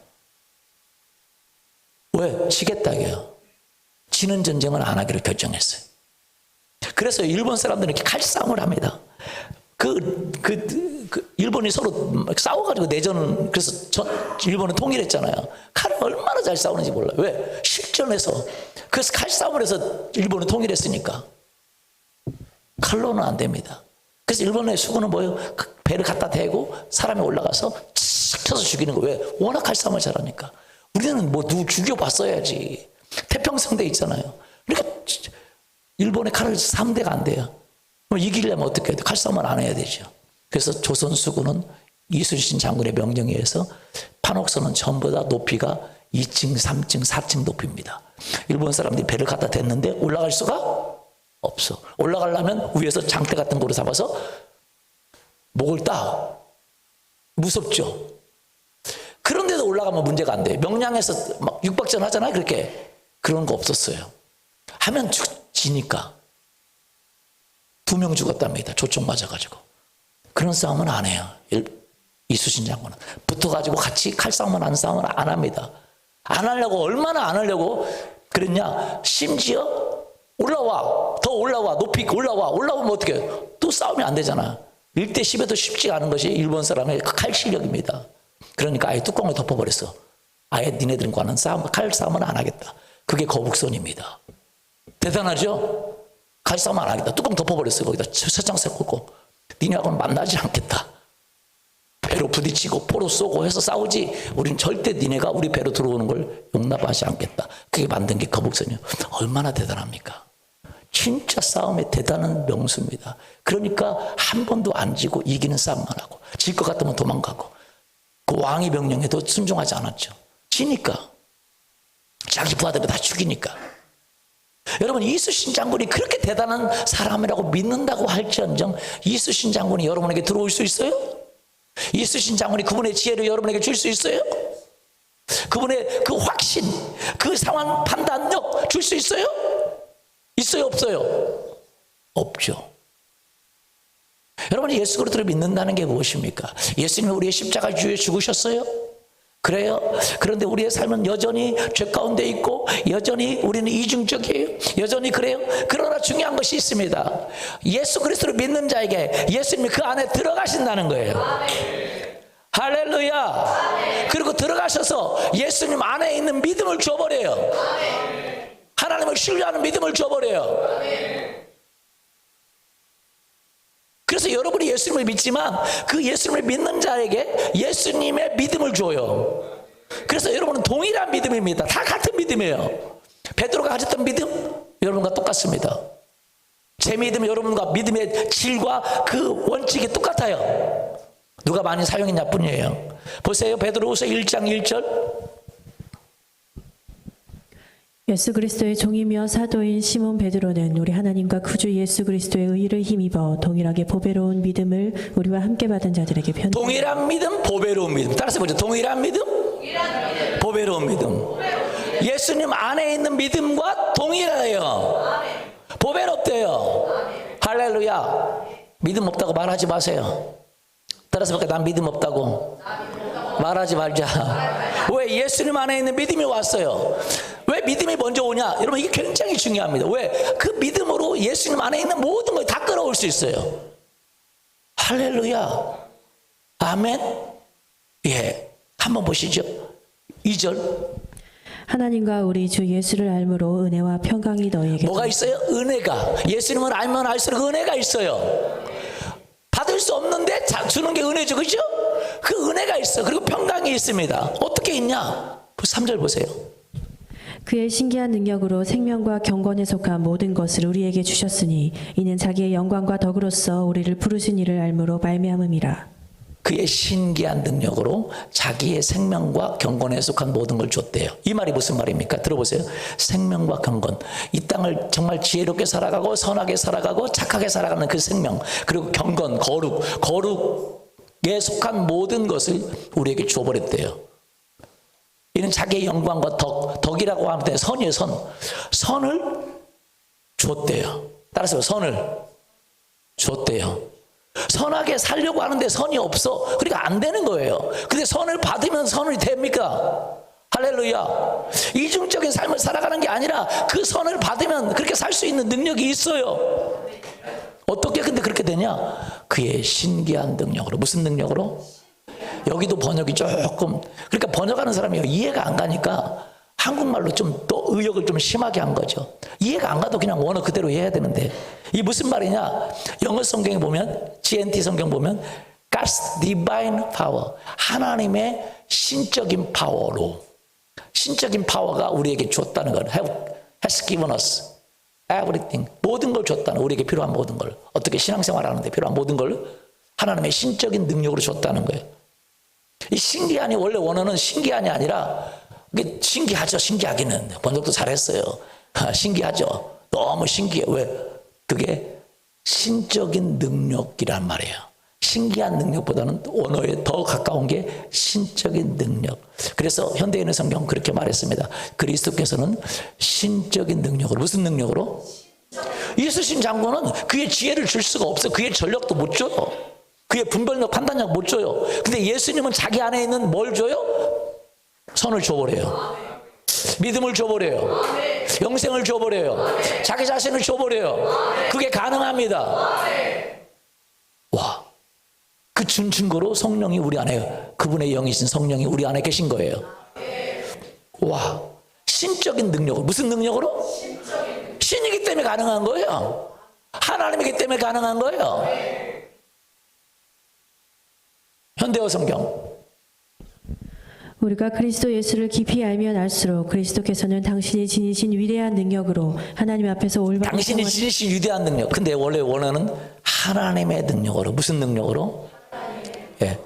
왜? 지겠다 이게요. 지는 전쟁은 안 하기로 결정했어요. 그래서 일본 사람들은 이렇게 칼싸움을 합니다. 일본이 서로 싸워가지고 내전, 그래서 일본은 통일했잖아요. 칼을 얼마나 잘 싸우는지 몰라요. 왜? 실전에서. 그래서 칼싸움을 해서 일본은 통일했으니까. 칼로는 안 됩니다. 그래서 일본의 수군은 뭐예요? 배를 갖다 대고 사람이 올라가서 칙 쳐서 죽이는 거예요. 왜? 워낙 칼싸움을 잘하니까. 우리는 뭐 누구 죽여봤어야지. 태평성대 있잖아요. 그러니까 일본의 칼을 3대가 안 돼요. 이기려면 어떻게 해야 돼? 칼싸움을 안 해야 되죠. 그래서 조선 수군은 이순신 장군의 명령에 의해서 판옥선은 전부 다 높이가 2층, 3층, 4층 높이입니다. 일본 사람들이 배를 갖다 댔는데 올라갈 수가 없어. 올라가려면 위에서 장대 같은 거로 잡아서 목을 따. 무섭죠. 그런데도 올라가면 문제가 안 돼요. 명량에서 막 육박전 하잖아요. 그렇게. 그런 거 없었어요. 하면 지니까. 2명 죽었답니다. 조총 맞아가지고. 그런 싸움은 안 해요. 이순신 장군은. 붙어가지고 같이 칼싸움을 하는 싸움은 안 합니다. 안 하려고, 얼마나 안 하려고 그랬냐. 심지어 올라와. 더 올라와. 높이 올라와. 올라오면 어떻게 해요? 또 싸움이 안 되잖아. 1대 10에도 쉽지 않은 것이 일본 사람의 칼 실력입니다. 그러니까 아예 뚜껑을 덮어버렸어. 아예 니네들과는 칼 싸움은 안 하겠다. 그게 거북선입니다. 대단하죠? 칼 싸움 안 하겠다. 뚜껑 덮어버렸어요. 거기다 쇠창살 꽂고. 니네하고는 만나지 않겠다. 배로 부딪히고 포로 쏘고 해서 싸우지. 우린 절대 니네가 우리 배로 들어오는 걸 용납하지 않겠다. 그게 만든 게 거북선이에요. 얼마나 대단합니까? 진짜 싸움의 대단한 명수입니다. 그러니까 한 번도 안 지고 이기는 싸움만 하고 질 것 같으면 도망가고 그 왕이 명령해도 순종하지 않았죠. 지니까. 자기 부하들을 다 죽이니까. 여러분, 이쑤신 장군이 그렇게 대단한 사람이라고 믿는다고 할지언정 이쑤신 장군이 여러분에게 들어올 수 있어요? 이쑤신 장군이 그분의 지혜를 여러분에게 줄 수 있어요? 그분의 그 확신, 그 상황 판단력 줄 수 있어요? 있어요, 없어요? 없죠. 여러분이 예수 그리스도를 믿는다는 게 무엇입니까? 예수님이 우리의 십자가 위에 죽으셨어요? 그래요. 그런데 우리의 삶은 여전히 죄 가운데 있고 여전히 우리는 이중적이에요. 여전히 그래요. 그러나 중요한 것이 있습니다. 예수 그리스도를 믿는 자에게 예수님이 그 안에 들어가신다는 거예요. 할렐루야. 그리고 들어가셔서 예수님 안에 있는 믿음을 줘버려요. 하나님을 신뢰하는 믿음을 줘버려요. 그래서 여러분이 예수님을 믿지만 그 예수님을 믿는 자에게 예수님의 믿음을 줘요. 그래서 여러분은 동일한 믿음입니다. 다 같은 믿음이에요. 베드로가 가졌던 믿음 여러분과 똑같습니다. 제 믿음 여러분과 믿음의 질과 그 원칙이 똑같아요. 누가 많이 사용했냐 뿐이에요. 보세요. 베드로후서 1장 1절. 예수 그리스도의 종이며 사도인 시몬 베드로는 우리 하나님과 구주 예수 그리스도의 의를 힘입어 동일하게 보배로운 믿음을 우리와 함께 받은 자들에게 편지. 동일한 믿음, 보배로운 믿음. 따라서 보죠. 동일한 믿음, 보배로운 믿음. 예수님 안에 있는 믿음과 동일해요. 보배롭대요. 할렐루야. 믿음 없다고 말하지 마세요. 따라서 볼까요? 난 믿음 없다고 말하지 말자. 왜? 예수님 안에 있는 믿음이 왔어요. 왜 믿음이 먼저 오냐? 여러분, 이게 굉장히 중요합니다. 왜? 그 믿음으로 예수님 안에 있는 모든 걸 다 끌어올 수 있어요. 할렐루야. 아멘. 예. 한번 보시죠. 2절. 하나님과 우리 주 예수를 알므로 은혜와 평강이 너희에게. 뭐가 있어요? 은혜가. 예수님을 알면 알수록 은혜가 있어요. 받을 수 없는데 주는 게 은혜죠. 그죠? 그 은혜가 있어. 그리고 평강이 있습니다. 어떻게 있냐? 3절 보세요. 그의 신기한 능력으로 생명과 경건에 속한 모든 것을 우리에게 주셨으니 이는 자기의 영광과 덕으로서 우리를 부르신 이를 알므로 말미암음이라. 그의 신기한 능력으로 자기의 생명과 경건에 속한 모든 걸 줬대요. 이 말이 무슨 말입니까? 들어보세요. 생명과 경건. 이 땅을 정말 지혜롭게 살아가고 선하게 살아가고 착하게 살아가는 그 생명, 그리고 경건, 거룩에 속한 모든 것을 우리에게 줘버렸대요. 이는 자기의 영광과 덕이라고 하면 선이에요. 선을 줬대요. 따라서 선을 줬대요. 선하게 살려고 하는데 선이 없어. 그러니까 안 되는 거예요. 근데 선을 받으면 선이 됩니까? 할렐루야. 이중적인 삶을 살아가는 게 아니라 그 선을 받으면 그렇게 살 수 있는 능력이 있어요. 어떻게 근데 그렇게 되냐? 그의 신기한 능력으로. 무슨 능력으로? 여기도 번역이 조금, 그러니까 번역하는 사람이 이해가 안 가니까 한국말로 좀 또 의역을 좀 심하게 한 거죠. 이해가 안 가도 그냥 원어 그대로 해야 되는데, 이 무슨 말이냐? 영어 성경에 보면, GNT 성경 보면 God's divine power, 하나님의 신적인 파워로, 신적인 파워가 우리에게 줬다는 걸, has given us everything, 모든 걸 줬다는, 우리에게 필요한 모든 걸, 어떻게 신앙생활 하는데 필요한 모든 걸 하나님의 신적인 능력으로 줬다는 거예요. 이 신기한이, 원래 원어는 신기한이 아니라, 이게 신기하죠. 신기하기는 번역도 잘했어요. 신기하죠. 너무 신기해. 왜? 그게 신적인 능력이란 말이에요. 신기한 능력보다는 원어에 더 가까운 게 신적인 능력. 그래서 현대인의 성경은 그렇게 말했습니다. 그리스도께서는 신적인 능력으로. 무슨 능력으로? 이쑤신 장군은 그의 지혜를 줄 수가 없어요. 그의 전력도 못 줘요. 그의 분별력, 판단력 못 줘요. 근데 예수님은 자기 안에 있는 뭘 줘요? 선을 줘버려요. 믿음을 줘버려요. 영생을 줘버려요. 자기 자신을 줘버려요. 그게 가능합니다. 와, 그 준 증거로 성령이 우리 안에, 그분의 영이신 성령이 우리 안에 계신 거예요. 와, 신적인 능력으로. 무슨 능력으로? 신이기 때문에 가능한 거예요. 하나님이기 때문에 가능한 거예요. 현대어 성경. 우리가 그리스도 예수를 깊이 알면 알수록 그리스도께서는 당신이 지니신 위대한 능력으로 하나님 앞에서 올바른 당신이 지니신 위대한 능력. 근데 원래 원어는 하나님의 능력으로. 무슨 능력으로? 예,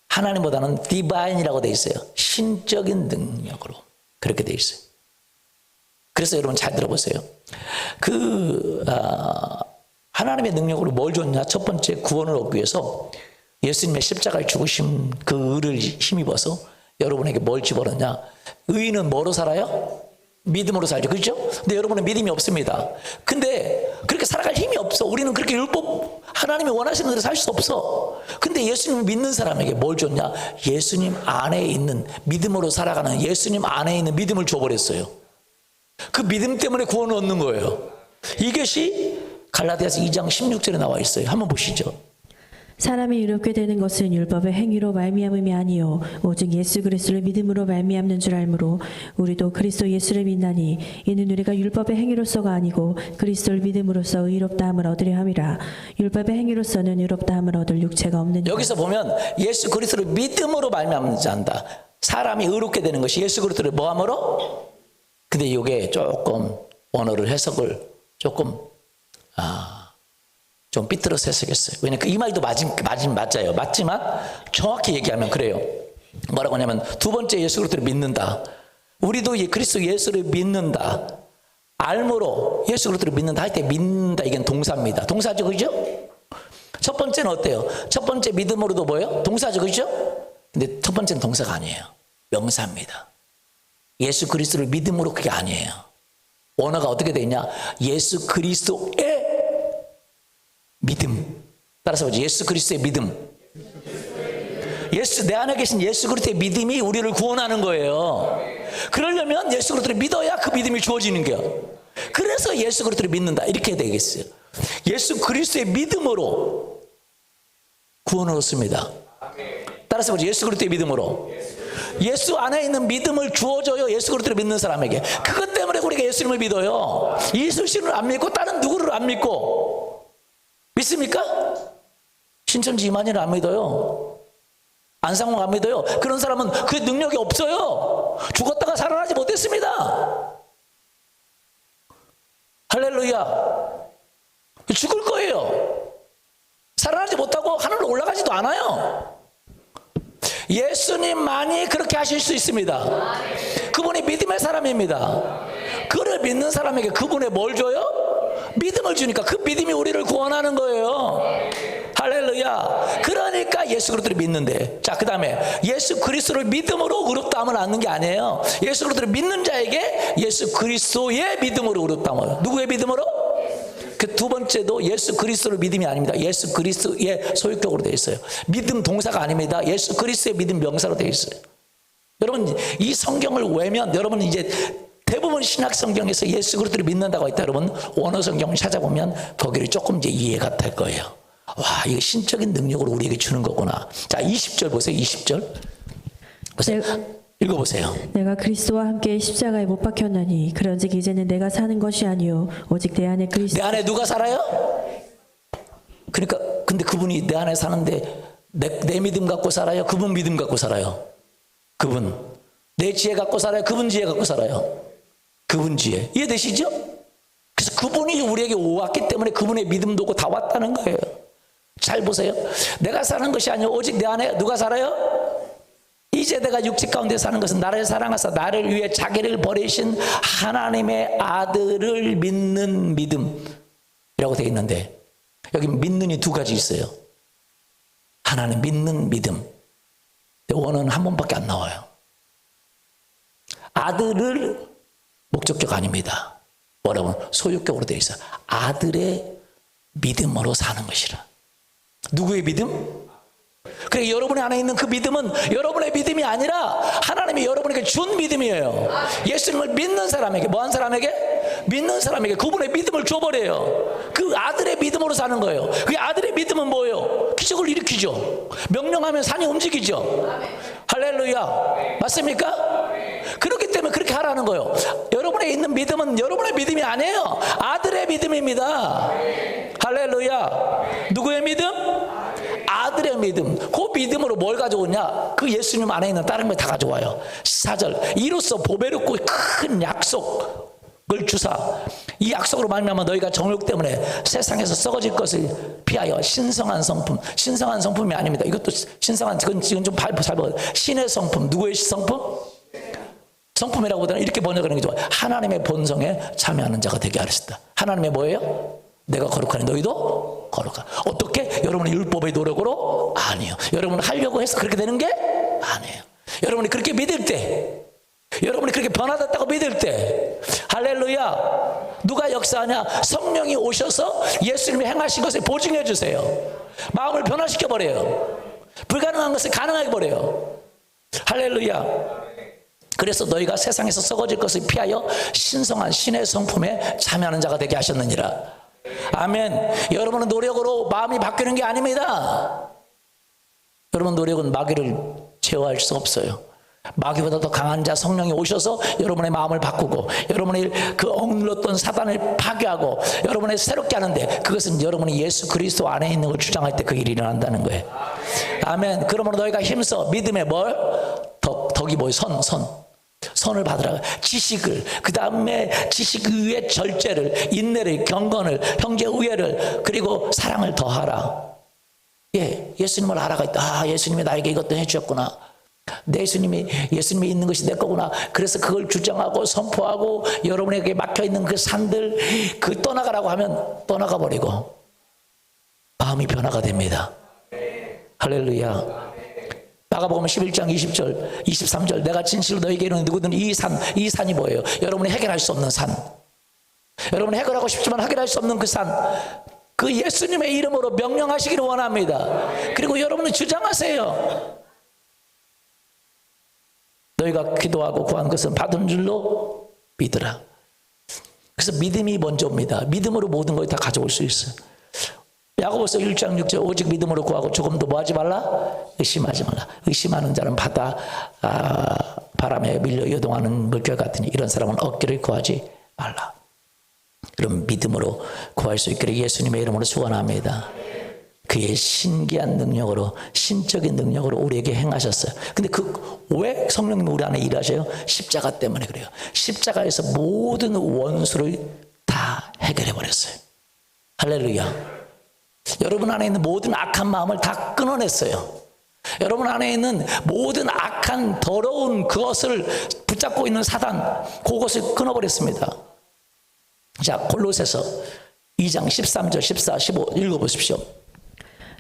하나님보다는 divine이라고 돼 있어요. 신적인 능력으로. 그렇게 돼 있어요. 그래서 여러분 잘 들어보세요. 하나님의 능력으로 뭘 줬냐? 첫 번째, 구원을 얻기 위해서 예수님의 십자가를 죽으신 그 의를 힘입어서 여러분에게 뭘 집어넣냐? 의인은 뭐로 살아요? 믿음으로 살죠. 그렇죠? 근데 여러분은 믿음이 없습니다. 근데 그렇게 살아갈 힘이 없어. 우리는 그렇게 율법, 하나님이 원하시는 대로 살 수 없어. 근데 예수님을 믿는 사람에게 뭘 줬냐? 예수님 안에 있는, 믿음으로 살아가는 예수님 안에 있는 믿음을 줘버렸어요. 그 믿음 때문에 구원을 얻는 거예요. 이것이 갈라디아서 2장 16절에 나와 있어요. 한번 보시죠. 사람이 의롭게 되는 것은 율법의 행위로 말미암음이 아니요 오직 예수 그리스도를 믿음으로 말미암는 줄 알므로 우리도 그리스도 예수를 믿나니 이는 우리가 율법의 행위로서가 아니고 그리스도를 믿음으로써 의롭다함을 얻으려 함이라. 율법의 행위로서는 의롭다함을 얻을 육체가 없느니라. 여기서 보면 예수 그리스도를 믿음으로 말미암는 자한다. 사람이 의롭게 되는 것이 예수 그리스도를 뭐함으로? 근데 이게 조금 언어를 해석을 조금 좀 삐뚤어서 해석했어요. 왜냐면 이 말도 맞아요. 맞지만 정확히 얘기하면 그래요. 뭐라고 하냐면 두 번째 예수 그리스도를 믿는다. 우리도 그리스도 예수를 믿는다. 알므로 예수 그리스도를 믿는다 할 때 믿는다 이건 동사입니다. 동사죠, 그죠? 첫 번째는 어때요? 첫 번째 믿음으로도 뭐예요? 동사죠, 그죠? 근데 첫 번째는 동사가 아니에요. 명사입니다. 예수 그리스도를 믿음으로 그게 아니에요. 원어가 어떻게 되어 있냐? 예수 그리스도의 믿음. 따라서 보지. 예수 그리스도의 믿음. 내 안에 계신 예수 그리스도의 믿음이 우리를 구원하는 거예요. 그러려면 예수 그리스도를 믿어야 그 믿음이 주어지는 거예요. 그래서 예수 그리스도를 믿는다 이렇게 되겠어요. 예수 그리스도의 믿음으로 구원을 얻습니다. 따라서 보지. 예수 그리스도의 믿음으로. 예수 안에 있는 믿음을 주어줘요. 예수 그리스도를 믿는 사람에게. 그것 때문에 우리가 예수님을 믿어요. 예수님을 안 믿고 다른 누구를 안 믿고. 믿습니까? 신천지 이만희를 안 믿어요. 안상홍 안 믿어요. 그런 사람은 그 능력이 없어요. 죽었다가 살아나지 못했습니다. 할렐루야. 죽을 거예요. 살아나지 못하고 하늘로 올라가지도 않아요. 예수님만이 그렇게 하실 수 있습니다. 그분이 믿음의 사람입니다. 그를 믿는 사람에게 그분의 뭘 줘요? 믿음을 주니까 그 믿음이 우리를 구원하는 거예요. 할렐루야. 그러니까 예수 그리스도를 믿는데. 자, 그 다음에 예수 그리스도를 믿음으로 의롭다함을 얻는 게 아니에요. 예수 그리스도를 믿는 자에게 예수 그리스도의 믿음으로 의롭다함을. 누구의 믿음으로? 그 두 번째도 예수 그리스도를 믿음이 아닙니다. 예수 그리스도의 소유격으로 되어 있어요. 믿음 동사가 아닙니다. 예수 그리스도의 믿음 명사로 되어 있어요. 여러분 이 성경을 외면 여러분 이제 대부분 신약 성경에서 예수 그리스도를 믿는다고 했다. 여러분 원어 성경을 찾아보면 거기를 조금 이제 이해가 될 거예요. 와, 이거 신적인 능력으로 우리에게 주는 거구나. 자, 20절 보세요. 20절 보세요. 읽어보세요. 내가 그리스도와 함께 십자가에 못 박혔나니 그런즉 이제는 내가 사는 것이 아니요 오직 내 안에 그리스도. 내 안에 누가 살아요? 그러니까 근데 그분이 내 안에 사는데 내 믿음 갖고 살아요? 그분 믿음 갖고 살아요? 그분. 내 지혜 갖고 살아요? 그분 지혜 갖고 살아요? 그분 지혜. 이해되시죠? 그래서 그분이 우리에게 왔기 때문에 그분의 믿음도 오고 다 왔다는 거예요. 잘 보세요. 내가 사는 것이 아니요 오직 내 안에 누가 살아요? 이제 내가 육체 가운데 사는 것은 나를 사랑하사 나를 위해 자기를 버리신 하나님의 아들을 믿는 믿음이라고 되어 있는데 여기 믿는이 두 가지 있어요. 하나는 믿는 믿음. 원어는 한 번밖에 안 나와요. 아들을 목적격 아닙니다. 뭐라고? 소유격으로 되어 있어요. 아들의 믿음으로 사는 것이라. 누구의 믿음? 그러니까 여러분의 안에 있는 그 믿음은 여러분의 믿음이 아니라 하나님이 여러분에게 준 믿음이에요. 예수님을 믿는 사람에게, 뭐한 사람에게? 믿는 사람에게 그분의 믿음을 줘버려요. 그 아들의 믿음으로 사는 거예요. 그 아들의 믿음은 뭐예요? 기적을 일으키죠. 명령하면 산이 움직이죠. 할렐루야. 맞습니까? 그렇기 때문에 그렇게 하라는 거예요. 여러분의 있는 믿음은 여러분의 믿음이 아니에요. 아들의 믿음입니다. 할렐루야. 누구의 믿음? 아들의 믿음. 그 믿음으로 뭘 가져오냐? 그 예수님 안에 있는 다른 걸 다 가져와요. 4절. 이로써 보배롭고 큰 약속을 주사 이 약속으로 말미암아 너희가 정욕 때문에 세상에서 썩어질 것을 피하여 신성한 성품. 신성한 성품이 아닙니다. 이것도 신성한, 이건 좀 잘 봐. 신의 성품. 누구의 성품? 성품이라고 보다는 이렇게 번역하는 게 좋아요. 하나님의 본성에 참여하는 자가 되게 하셨다. 하나님의 뭐예요? 내가 거룩하니 너희도 거룩하. 어떻게? 여러분의 율법의 노력으로? 아니요. 여러분은 하려고 해서 그렇게 되는 게 아니에요. 여러분이 그렇게 믿을 때, 여러분이 그렇게 변화됐다고 믿을 때, 할렐루야, 누가 역사하냐? 성령이 오셔서 예수님이 행하신 것을 보증해 주세요. 마음을 변화시켜 버려요. 불가능한 것을 가능하게 버려요. 할렐루야. 그래서 너희가 세상에서 썩어질 것을 피하여 신성한 신의 성품에 참여하는 자가 되게 하셨느니라. 아멘. 여러분은 노력으로 마음이 바뀌는 게 아닙니다. 여러분 노력은 마귀를 제어할 수 없어요. 마귀보다 더 강한 자 성령이 오셔서 여러분의 마음을 바꾸고 여러분의 그 억눌렀던 사단을 파괴하고 여러분의 새롭게 하는데, 그것은 여러분이 예수 그리스도 안에 있는 걸 주장할 때 그 일이 일어난다는 거예요. 아멘. 그러므로 너희가 힘써 믿음의 뭘? 덕이 뭐예요? 선을 받으라. 지식을, 그 다음에 지식 위에 절제를, 인내를, 경건을, 형제 우애를, 그리고 사랑을 더하라. 예, 예수님을 알아가있다. 아, 예수님이 나에게 이것도 해주셨구나. 예수님이 있는 것이 내 거구나. 그래서 그걸 주장하고 선포하고 여러분에게 막혀있는 그 산들, 그 떠나가라고 하면 떠나가 버리고 마음이 변화가 됩니다. 할렐루야. 마가복음 11장 20절 23절 내가 진실로 너희에게 이르노니 누구든 이 산이 뭐예요? 여러분이 해결할 수 없는 산, 여러분이 해결하고 싶지만 해결할 수 없는 그 산, 그 예수님의 이름으로 명령하시기를 원합니다. 그리고 여러분은 주장하세요. 너희가 기도하고 구한 것은 받은 줄로 믿으라. 그래서 믿음이 먼저 옵니다. 믿음으로 모든 걸 다 가져올 수 있어요. 야고보서 1장 6절 오직 믿음으로 구하고 조금도 뭐하지 말라? 의심하지 말라. 의심하는 자는 바람에 밀려 요동하는 물결 같으니 이런 사람은 얻기를 구하지 말라. 그럼 믿음으로 구할 수 있기를 예수님의 이름으로 축원합니다. 그의 신기한 능력으로, 신적인 능력으로 우리에게 행하셨어요. 근데 왜 성령님이 우리 안에 일하셔요? 십자가 때문에 그래요. 십자가에서 모든 원수를 다 해결해 버렸어요. 할렐루야. 여러분 안에 있는 모든 악한 마음을 다 끊어냈어요. 여러분 안에 있는 모든 악한 더러운 그것을 붙잡고 있는 사단, 그것을 끊어버렸습니다. 자, 골로새서 2장 13절 14, 15 읽어보십시오.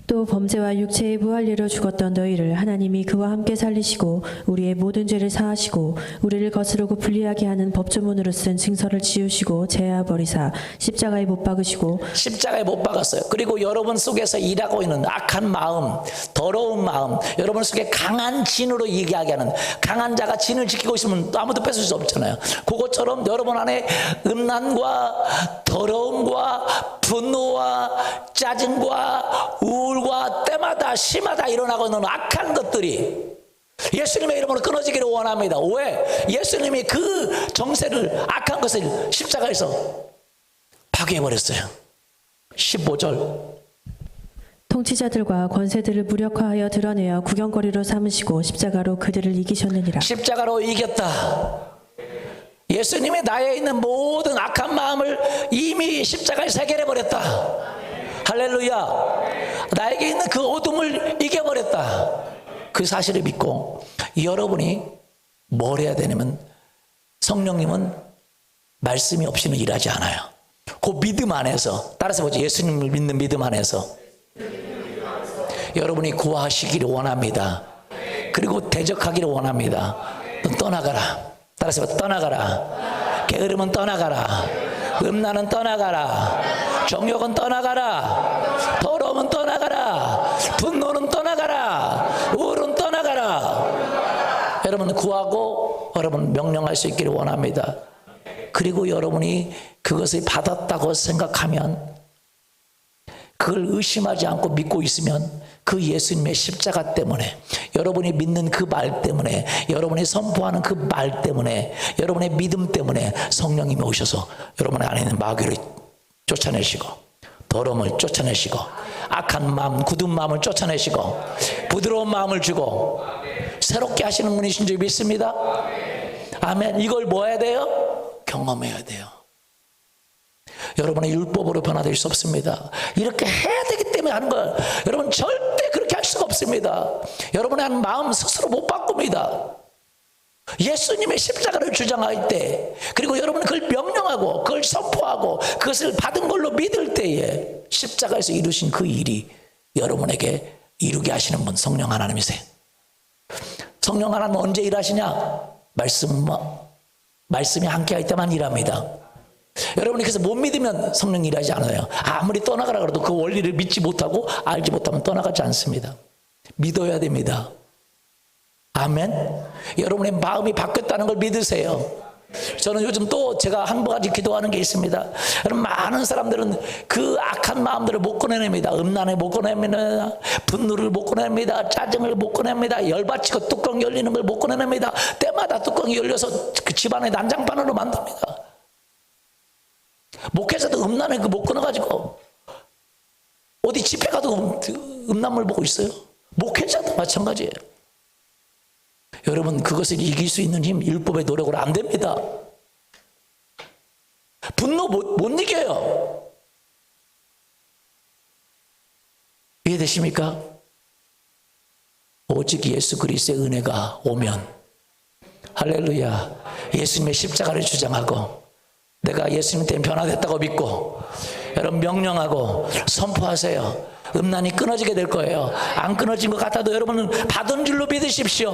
또 범죄와 육체의 부활리로 죽었던 너희를 하나님이 그와 함께 살리시고 우리의 모든 죄를 사하시고 우리를 거스르고 불리하게 하는 법조문으로 쓴 증서를 지우시고 제하 버리사 십자가에 못 박으시고. 십자가에 못 박았어요. 그리고 여러분 속에서 일하고 있는 악한 마음, 더러운 마음, 여러분 속에 강한 진으로 얘기하게 하는, 강한 자가 진을 지키고 있으면 아무도 뺏을 수 없잖아요. 그것처럼 여러분 안에 음란과 더러움과 분노와 짜증과 우울과 때마다 심하다 일어나고 있는 악한 것들이 예수님의 이름으로 끊어지기를 원합니다. 왜? 예수님이 그 정세를, 악한 것을 십자가에서 파괴해버렸어요. 15절 통치자들과 권세들을 무력화하여 드러내어 구경거리로 삼으시고 십자가로 그들을 이기셨느니라. 십자가로 이겼다. 예수님이 나에 있는 모든 악한 마음을 이미 십자가에서 해결해버렸다. 할렐루야. 나에게 있는 그 어둠을 이겨버렸다. 그 사실을 믿고 여러분이 뭘 해야 되냐면, 성령님은 말씀이 없이는 일하지 않아요. 그 믿음 안에서, 따라서 보죠. 예수님을 믿는 믿음 안에서 여러분이 구하시기를 원합니다. 그리고 대적하기를 원합니다. 넌 떠나가라. 따라서 떠나가라. 게으름은 떠나가라. 음란은 떠나가라. 정욕은 떠나가라. 더러움은 떠나가라. 분노는 떠나가라. 우울은 떠나가라. 여러분 구하고 여러분 명령할 수 있기를 원합니다. 그리고 여러분이 그것을 받았다고 생각하면, 그걸 의심하지 않고 믿고 있으면 그 예수님의 십자가 때문에, 여러분이 믿는 그 말 때문에, 여러분이 선포하는 그 말 때문에, 여러분의 믿음 때문에 성령님이 오셔서 여러분의 안에 있는 마귀를 쫓아내시고, 더러움을 쫓아내시고, 악한 마음, 굳은 마음을 쫓아내시고, 부드러운 마음을 주고 새롭게 하시는 분이신 줄 믿습니다. 아멘. 이걸 뭐 해야 돼요? 경험해야 돼요. 여러분의 율법으로 변화될 수 없습니다. 이렇게 해야 되기 때문에 하는 거예요. 여러분 절대 그렇게 할 수가 없습니다. 여러분의 한 마음 스스로 못 바꿉니다. 예수님의 십자가를 주장할 때, 그리고 여러분 그걸 명령하고 그걸 선포하고 그것을 받은 걸로 믿을 때에 십자가에서 이루신 그 일이 여러분에게 이루게 하시는 분 성령 하나님이세요. 성령 하나님은 언제 일하시냐? 말씀이 함께할 때만 일합니다. 여러분이 그래서 못 믿으면 성령이 일하지 않아요. 아무리 떠나가라 그래도 그 원리를 믿지 못하고 알지 못하면 떠나가지 않습니다. 믿어야 됩니다. 아멘. 여러분의 마음이 바뀌었다는 걸 믿으세요. 저는 요즘 또 제가 한 가지 기도하는 게 있습니다. 여러분, 많은 사람들은 그 악한 마음들을 못 꺼내냅니다. 음란을 못 꺼냅니다. 분노를 못 꺼냅니다. 짜증을 못 꺼냅니다. 열받치고 뚜껑 열리는 걸 못 꺼내냅니다. 때마다 뚜껑이 열려서 그 집안의 난장판으로 만듭니다. 목회자도 음란을 못 끊어가지고 어디 집회 가도 음란물 보고 있어요. 목회자도 마찬가지예요. 여러분, 그것을 이길 수 있는 힘 율법의 노력으로 안 됩니다. 분노 못 이겨요. 이해되십니까? 오직 예수 그리스도의 은혜가 오면, 할렐루야, 예수님의 십자가를 주장하고 내가 예수님 때문에 변화됐다고 믿고 여러분 명령하고 선포하세요. 음란이 끊어지게 될 거예요. 안 끊어진 것 같아도 여러분은 받은 줄로 믿으십시오.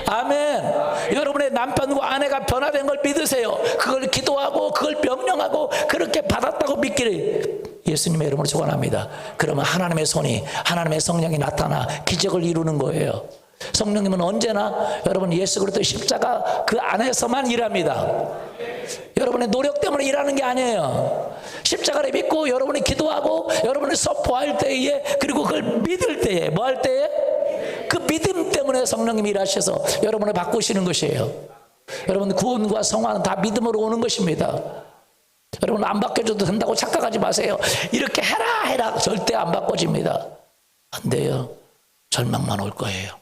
아멘. 여러분의 남편과 아내가 변화된 걸 믿으세요. 그걸 기도하고 그걸 명령하고 그렇게 받았다고 믿기를 예수님의 이름으로 축원합니다. 그러면 하나님의 손이, 하나님의 성령이 나타나 기적을 이루는 거예요. 성령님은 언제나 여러분 예수 그리스도의 십자가 그 안에서만 일합니다. 여러분의 노력 때문에 일하는 게 아니에요. 십자가를 믿고 여러분이 기도하고 여러분이 선포할 때에, 그리고 그걸 믿을 때에, 뭐 할 때에? 그 믿음 때문에 성령님이 일하셔서 여러분을 바꾸시는 것이에요. 여러분, 구원과 성화는 다 믿음으로 오는 것입니다. 여러분, 안 바뀌어줘도 된다고 착각하지 마세요. 이렇게 해라 절대 안 바꿔집니다. 안 돼요. 절망만 올 거예요.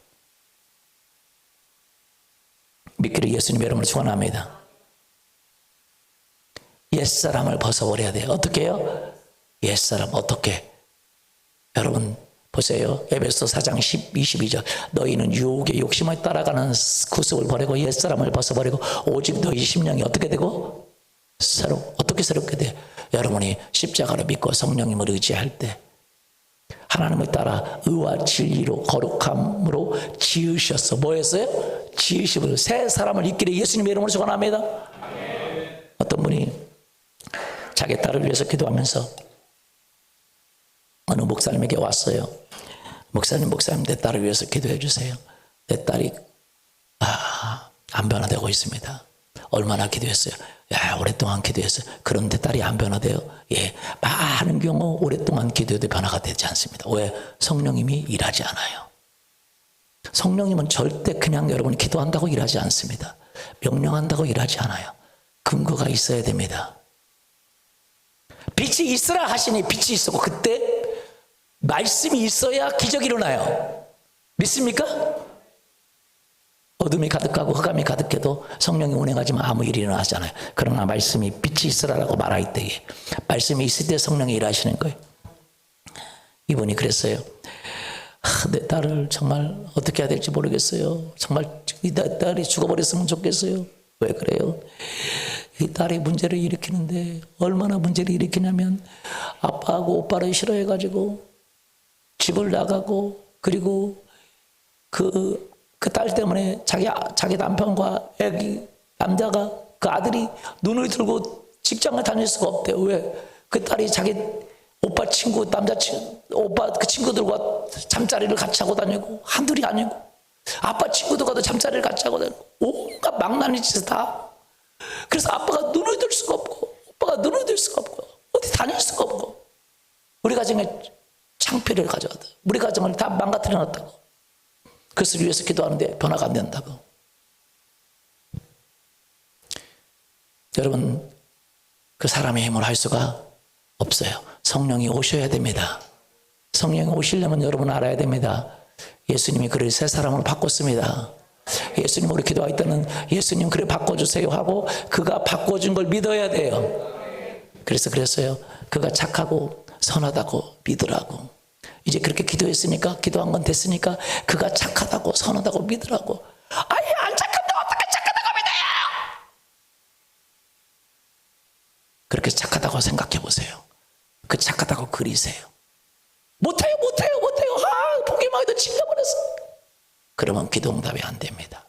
믿기를 예수님 이름으로 축원합니다. 옛사람을 벗어버려야 돼요. 어떻게 해요? 옛사람 어떻게? 여러분 보세요. 에베소 4장 22절 너희는 유혹의 욕심을 따라가는 구습을 버리고 옛사람을 벗어버리고 오직 너희 심령이 어떻게 되고? 어떻게 새롭게 돼요? 여러분이 십자가를 믿고 성령님을 의지할 때 하나님을 따라 의와 진리로 거룩함으로 지으셨어. 뭐였어요? 지으심을, 새 사람을 입기를 예수님의 이름으로 축원합니다. 어떤 분이 자기 딸을 위해서 기도하면서 어느 목사님에게 왔어요. 목사님 내 딸을 위해서 기도해 주세요. 내 딸이 안 변화되고 있습니다. 얼마나 기도했어요? 오랫동안 기도했어요. 그런데 딸이 안 변화돼요? 예, 많은 경우 오랫동안 기도해도 변화가 되지 않습니다. 왜? 성령님이 일하지 않아요. 성령님은 절대 그냥 여러분 기도한다고 일하지 않습니다. 명령한다고 일하지 않아요. 근거가 있어야 됩니다. 빛이 있으라 하시니 빛이 있었고, 그때 말씀이 있어야 기적이 일어나요. 믿습니까? 어둠이 가득하고 흑암이 가득해도 성령이 운행하지만 아무 일이 일어나지 않아요. 그러나 말씀이 빛이 있으라라고 말할 때에 말씀이 있을 때 성령이 일하시는 거예요. 이분이 그랬어요. 내 딸을 정말 어떻게 해야 될지 모르겠어요. 정말 내 딸이 죽어버렸으면 좋겠어요. 왜 그래요? 이 딸이 문제를 일으키는데 얼마나 문제를 일으키냐면 아빠하고 오빠를 싫어해가지고 집을 나가고, 그리고 그 딸 때문에 자기 남편과 남자가, 그 아들이 눈을 들고 직장을 다닐 수가 없대요. 왜? 그 딸이 자기 오빠 친구, 오빠 그 친구들과 잠자리를 같이 하고 다니고, 한둘이 아니고 아빠 친구들과도 잠자리를 같이 하고 다니고 온갖 망나니 짓을 다. 그래서 아빠가 눈을 들 수가 없고 오빠가 눈을 들 수가 없고 어디 다닐 수가 없고 우리 가정에 창피를 가져왔다. 우리 가정을 다 망가뜨려 놨다고. 그것을 위해서 기도하는데 변화가 안 된다고. 여러분, 그 사람의 힘으로 할 수가 없어요. 성령이 오셔야 됩니다. 성령이 오시려면 여러분 알아야 됩니다. 예수님이 그를 새 사람으로 바꿨습니다. 예수님 우리 기도할 때는 예수님 그래 바꿔주세요 하고 그가 바꿔준 걸 믿어야 돼요. 그래서 그랬어요. 그가 착하고 선하다고 믿으라고. 이제 그렇게 기도했으니까, 기도한 건 됐으니까 그가 착하다고 선하다고 믿으라고. 아니 안 착한다고 착하다고 생각해 보세요. 그 착하다고 그리세요. 못해요. 보기만 해도 질려버렸어. 그러면 기도 응답이 안 됩니다.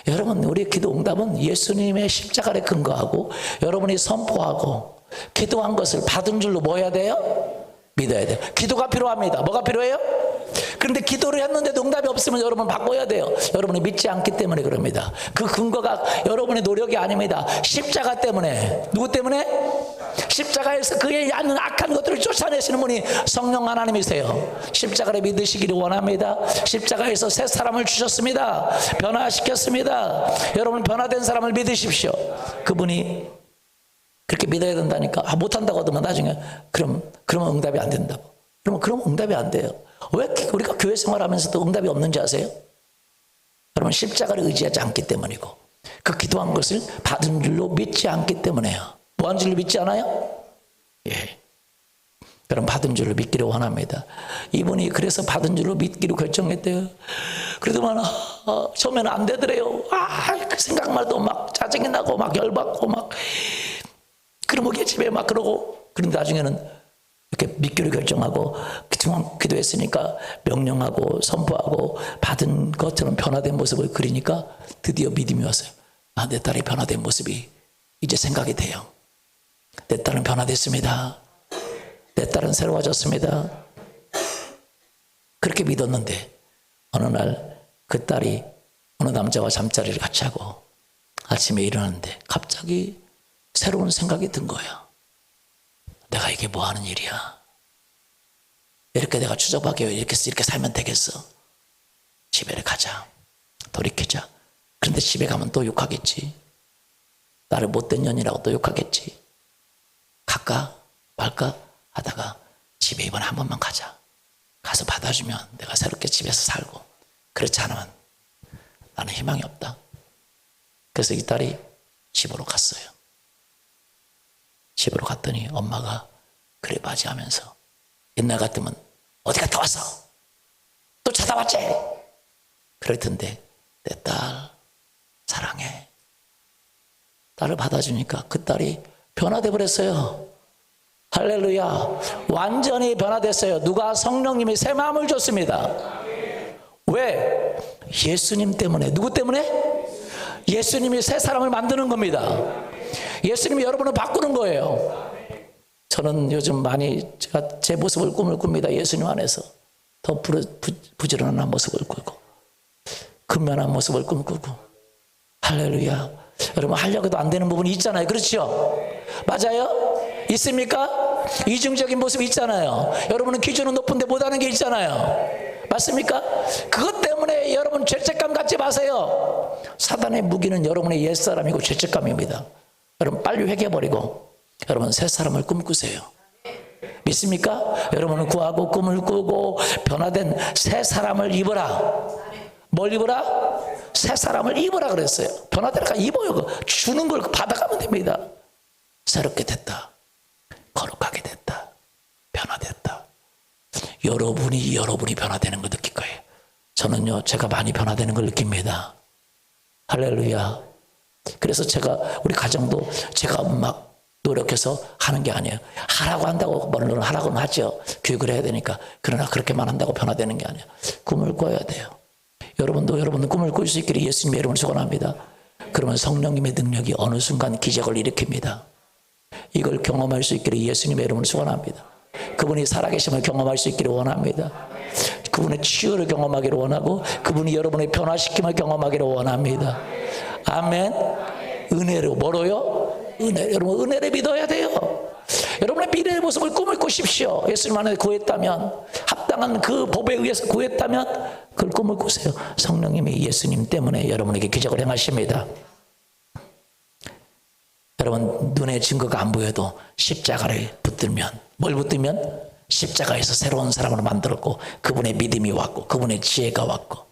여러분, 우리 기도 응답은 예수님의 십자가에 근거하고 여러분이 선포하고 기도한 것을 받은 줄로 뭐 해야 돼요? 믿어야 돼요. 기도가 필요합니다. 뭐가 필요해요? 그런데 기도를 했는데도 응답이 없으면 여러분 바꿔야 돼요. 여러분이 믿지 않기 때문에 그럽니다. 그 근거가 여러분의 노력이 아닙니다. 십자가 때문에. 누구 때문에? 십자가에서 그의 않는 악한 것들을 쫓아내시는 분이 성령 하나님이세요. 십자가를 믿으시기를 원합니다. 십자가에서 새 사람을 주셨습니다. 변화시켰습니다. 여러분 변화된 사람을 믿으십시오. 그분이 그렇게 믿어야 된다니까. 못한다고 하더만 나중에 그러면 응답이 안 된다고. 그럼 응답이 안 돼요. 왜 우리가 교회 생활하면서도 응답이 없는지 아세요? 여러분 십자가를 의지하지 않기 때문이고 그 기도한 것을 받은 줄로 믿지 않기 때문에요. 뭐 한 줄로 믿지 않아요? 예. 그럼 받은 줄로 믿기를 원합니다. 이분이 그래서 받은 줄로 믿기로 결정했대요. 그래도만 처음에는 안 되더래요. 그 생각만 해도 막 짜증이 나고 막 열받고 막 그러면 집에 막 그러고. 그런데 나중에는 이렇게 믿기로 결정하고 기도했으니까 명령하고 선포하고 받은 것처럼 변화된 모습을 그리니까 드디어 믿음이 왔어요. 내 딸이 변화된 모습이 이제 생각이 돼요. 내 딸은 변화됐습니다. 내 딸은 새로워졌습니다. 그렇게 믿었는데 어느 날 그 딸이 어느 남자와 잠자리를 같이 하고 아침에 일어났는데 갑자기 새로운 생각이 든 거야. 내가 이게 뭐 하는 일이야? 이렇게 내가 추적하게 이렇게 살면 되겠어? 집에 가자. 돌이키자. 그런데 집에 가면 또 욕하겠지. 나를 못된 년이라고 또 욕하겠지. 갈까 말까 하다가 집에 이번에 한 번만 가자. 가서 받아주면 내가 새롭게 집에서 살고, 그렇지 않으면 나는 희망이 없다. 그래서 이 딸이 집으로 갔어요. 집으로 갔더니 엄마가 그래 맞이하면서 옛날 같으면 어디 갔다 왔어? 또 찾아왔지? 그럴 텐데 내 딸 사랑해. 딸을 받아주니까 그 딸이 변화돼 버렸어요. 할렐루야. 완전히 변화됐어요. 누가? 성령님이 새 마음을 줬습니다. 왜? 예수님 때문에. 누구 때문에? 예수님이 새 사람을 만드는 겁니다. 예수님이 여러분을 바꾸는 거예요. 저는 요즘 많이 제가 제 모습을 꿈을 꿉니다. 예수님 안에서 더 부지런한 모습을 꾸고 근면한 모습을 꿈꾸고. 할렐루야. 여러분 하려고 해도 안 되는 부분이 있잖아요. 그렇죠? 맞아요? 있습니까? 이중적인 모습이 있잖아요. 여러분은 기준은 높은데 못하는 게 있잖아요. 맞습니까? 그것 때문에 여러분 죄책감 갖지 마세요. 사단의 무기는 여러분의 옛사람이고 죄책감입니다. 여러분 빨리 회개해버리고 여러분 새 사람을 꿈꾸세요. 믿습니까? 여러분은 구하고 꿈을 꾸고 변화된 새 사람을 입어라. 뭘 입어라? 새 사람을 입어라 그랬어요. 변화되니까 입어요. 주는 걸 받아가면 됩니다. 새롭게 됐다. 거룩하게 됐다. 변화됐다. 여러분이 변화되는 걸 느낄 거예요. 저는요, 제가 많이 변화되는 걸 느낍니다. 할렐루야. 그래서 제가 우리 가정도 제가 막 노력해서 하는 게 아니에요. 하라고 한다고, 물론 하라고는 하죠. 교육을 해야 되니까. 그러나 그렇게만 한다고 변화되는 게 아니에요. 꿈을 꿔야 돼요. 여러분도 여러분은 꿈을 꿀 수 있기를 예수님의 이름으로 축원합니다. 그러면 성령님의 능력이 어느 순간 기적을 일으킵니다. 이걸 경험할 수 있기를 예수님의 이름으로 축원합니다. 그분이 살아계심을 경험할 수 있기를 원합니다. 그분의 치유를 경험하기를 원하고 그분이 여러분의 변화시킴을 경험하기를 원합니다. 아멘. 은혜로 뭐로요? 은혜. 여러분 은혜를 믿어야 돼요. 여러분의 미래의 모습을 꿈을 꾸십시오. 예수님 안에 구했다면, 합당한 그 법에 의해서 구했다면 그걸 꿈을 꾸세요. 성령님이 예수님 때문에 여러분에게 기적을 행하십니다. 여러분 눈에 증거가 안 보여도 십자가를 붙들면, 뭘 붙들면? 십자가에서 새로운 사람을 만들었고 그분의 믿음이 왔고 그분의 지혜가 왔고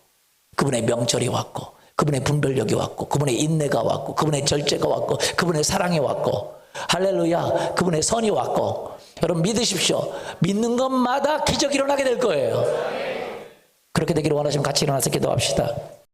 그분의 명철이 왔고 그분의 분별력이 왔고 그분의 인내가 왔고 그분의 절제가 왔고 그분의 사랑이 왔고, 할렐루야, 그분의 선이 왔고. 여러분 믿으십시오. 믿는 것마다 기적이 일어나게 될 거예요. 그렇게 되기를 원하시면 같이 일어나서 기도합시다.